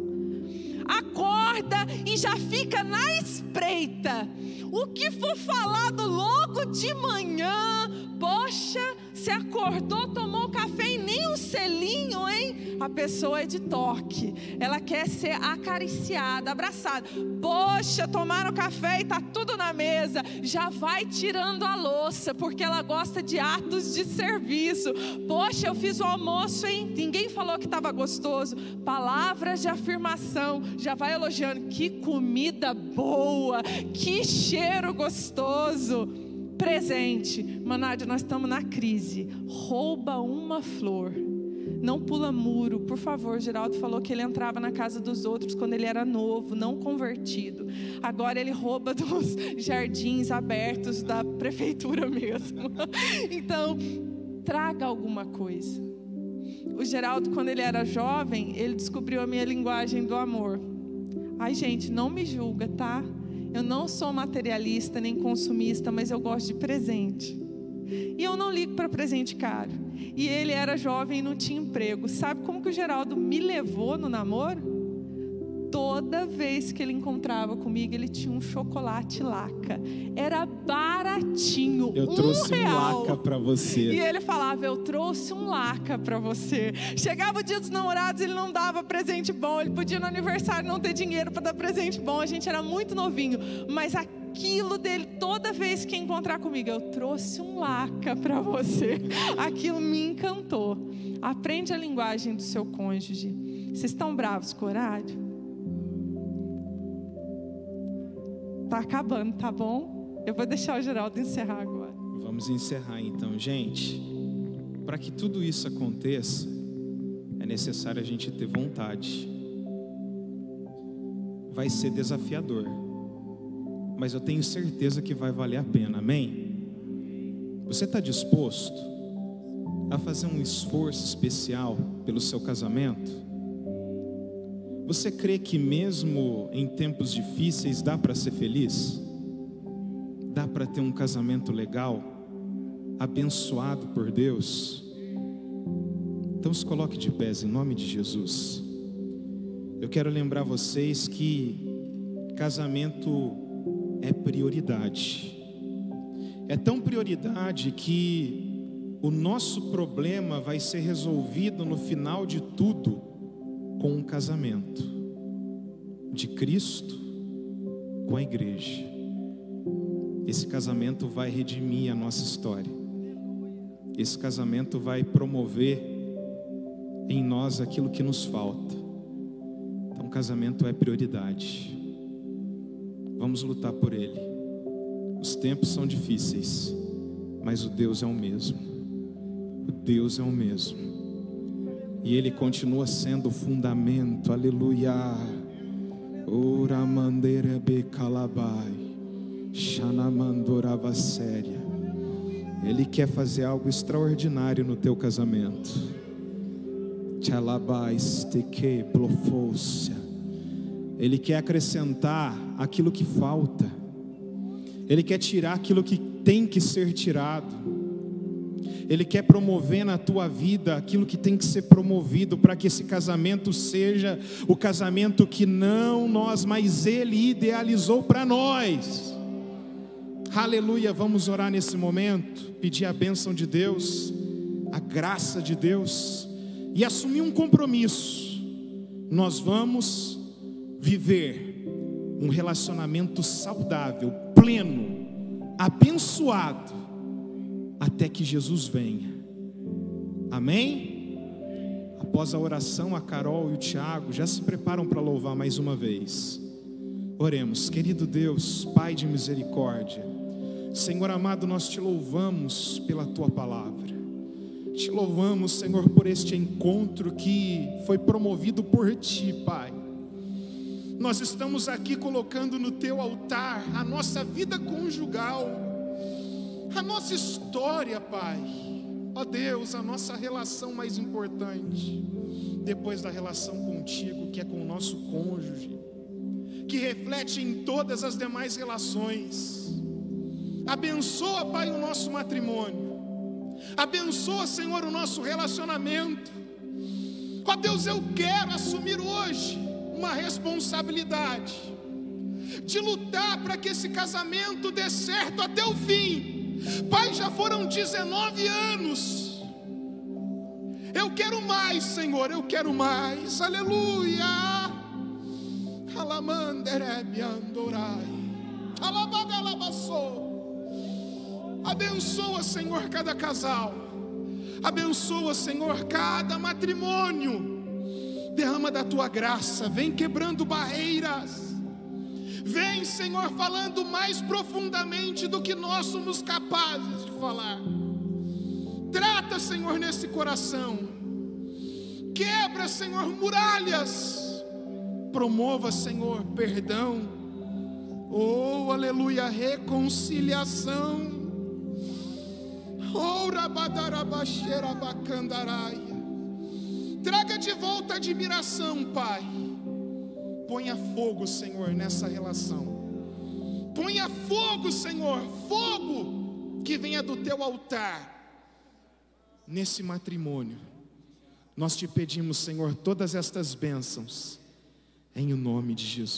Acorda e já fica na espreita. O que for falado logo de manhã, poxa, se acordou, tomou café e nem um selinho, hein? A pessoa é de toque, ela quer ser acariciada, abraçada. Poxa, tomaram café e está tudo na mesa, já vai tirando a louça, porque ela gosta de atos de serviço. Poxa, eu fiz o almoço, hein? Ninguém falou que estava gostoso. Palavras de afirmação, já vai elogiando. Que comida boa, que cheiro gostoso. Presente. Manádio, nós estamos na crise. Rouba uma flor, não pula muro, por favor. Geraldo falou que ele entrava na casa dos outros quando ele era novo, não convertido. Agora ele rouba dos jardins abertos da prefeitura mesmo. Então, traga alguma coisa. O Geraldo, quando ele era jovem, ele descobriu a minha linguagem do amor. Ai, gente, não me julga, tá? Eu não sou materialista nem consumista, mas eu gosto de presente. E eu não ligo para presente caro. E ele era jovem e não tinha emprego. Sabe como que o Geraldo me levou no namoro? Toda vez que ele encontrava comigo, ele tinha um chocolate Laca. Era baratinho, eu trouxe R$1. um Laca para você. E ele falava, eu trouxe um Laca para você. Chegava o dia dos namorados, ele não dava presente bom. Ele podia no aniversário não ter dinheiro para dar presente bom. A gente era muito novinho. Mas aquilo dele, toda vez que encontrar comigo, eu trouxe um Laca para você. Aquilo me encantou. Aprende a linguagem do seu cônjuge. Vocês estão bravos com o horário? Tá acabando, tá bom? Eu vou deixar o Geraldo encerrar agora. Vamos encerrar então, gente. Para que tudo isso aconteça, é necessário a gente ter vontade. Vai ser desafiador, mas eu tenho certeza que vai valer a pena, amém? Você está disposto a fazer um esforço especial pelo seu casamento? Você crê que mesmo em tempos difíceis dá para ser feliz? Dá para ter um casamento legal, abençoado por Deus? Então se coloque de pés em nome de Jesus. Eu quero lembrar vocês que casamento é prioridade. É tão prioridade que o nosso problema vai ser resolvido no final de tudo com um casamento de Cristo com a igreja. Esse casamento vai redimir a nossa história. Esse casamento vai promover em nós aquilo que nos falta. Então, casamento é prioridade. Vamos lutar por ele. Os tempos são difíceis, mas o Deus é o mesmo. O Deus é o mesmo. E Ele continua sendo o fundamento, aleluia. Ora mandeira be calabai, xanamandorava séria. Ele quer fazer algo extraordinário no teu casamento. Tchalabai steke plofoucia. Ele quer acrescentar aquilo que falta. Ele quer tirar aquilo que tem que ser tirado. Ele quer promover na tua vida aquilo que tem que ser promovido, para que esse casamento seja o casamento que não nós, mas Ele idealizou para nós. Aleluia, vamos orar nesse momento, pedir a bênção de Deus, a graça de Deus, e assumir um compromisso. Nós vamos viver um relacionamento saudável, pleno, abençoado, até que Jesus venha. Amém? A Após a oração, a Carol e o Tiago já se preparam para louvar mais uma vez. Oremos. Querido Deus, Pai de misericórdia, Senhor amado, nós te louvamos pela tua palavra. Te louvamos, Senhor, por este encontro que foi promovido por ti, Pai. Nós estamos aqui colocando no teu altar a nossa vida conjugal, a nossa história, Pai. Ó Deus, a nossa relação mais importante, depois da relação contigo, que é com o nosso cônjuge, que reflete em todas as demais relações. Abençoa, Pai, o nosso matrimônio. Abençoa, Senhor, o nosso relacionamento. Ó Deus, eu quero assumir hoje uma responsabilidade de lutar para que esse casamento dê certo até o fim. Pai, já foram 19 anos. Eu quero mais, Senhor, eu quero mais. Aleluia. Abençoa, Senhor, cada casal. Abençoa, Senhor, cada matrimônio. Derrama da tua graça, vem quebrando barreiras. Vem, Senhor, falando mais profundamente do que nós somos capazes de falar. Trata, Senhor, nesse coração. Quebra, Senhor, muralhas. Promova, Senhor, perdão. Oh, aleluia, reconciliação. Oh, rabadarabaxeira bacandaraia. Traga de volta a admiração, Pai. Ponha fogo, Senhor, nessa relação. Ponha fogo, Senhor, fogo que venha do teu altar nesse matrimônio. Nós te pedimos, Senhor, todas estas bênçãos em o nome de Jesus.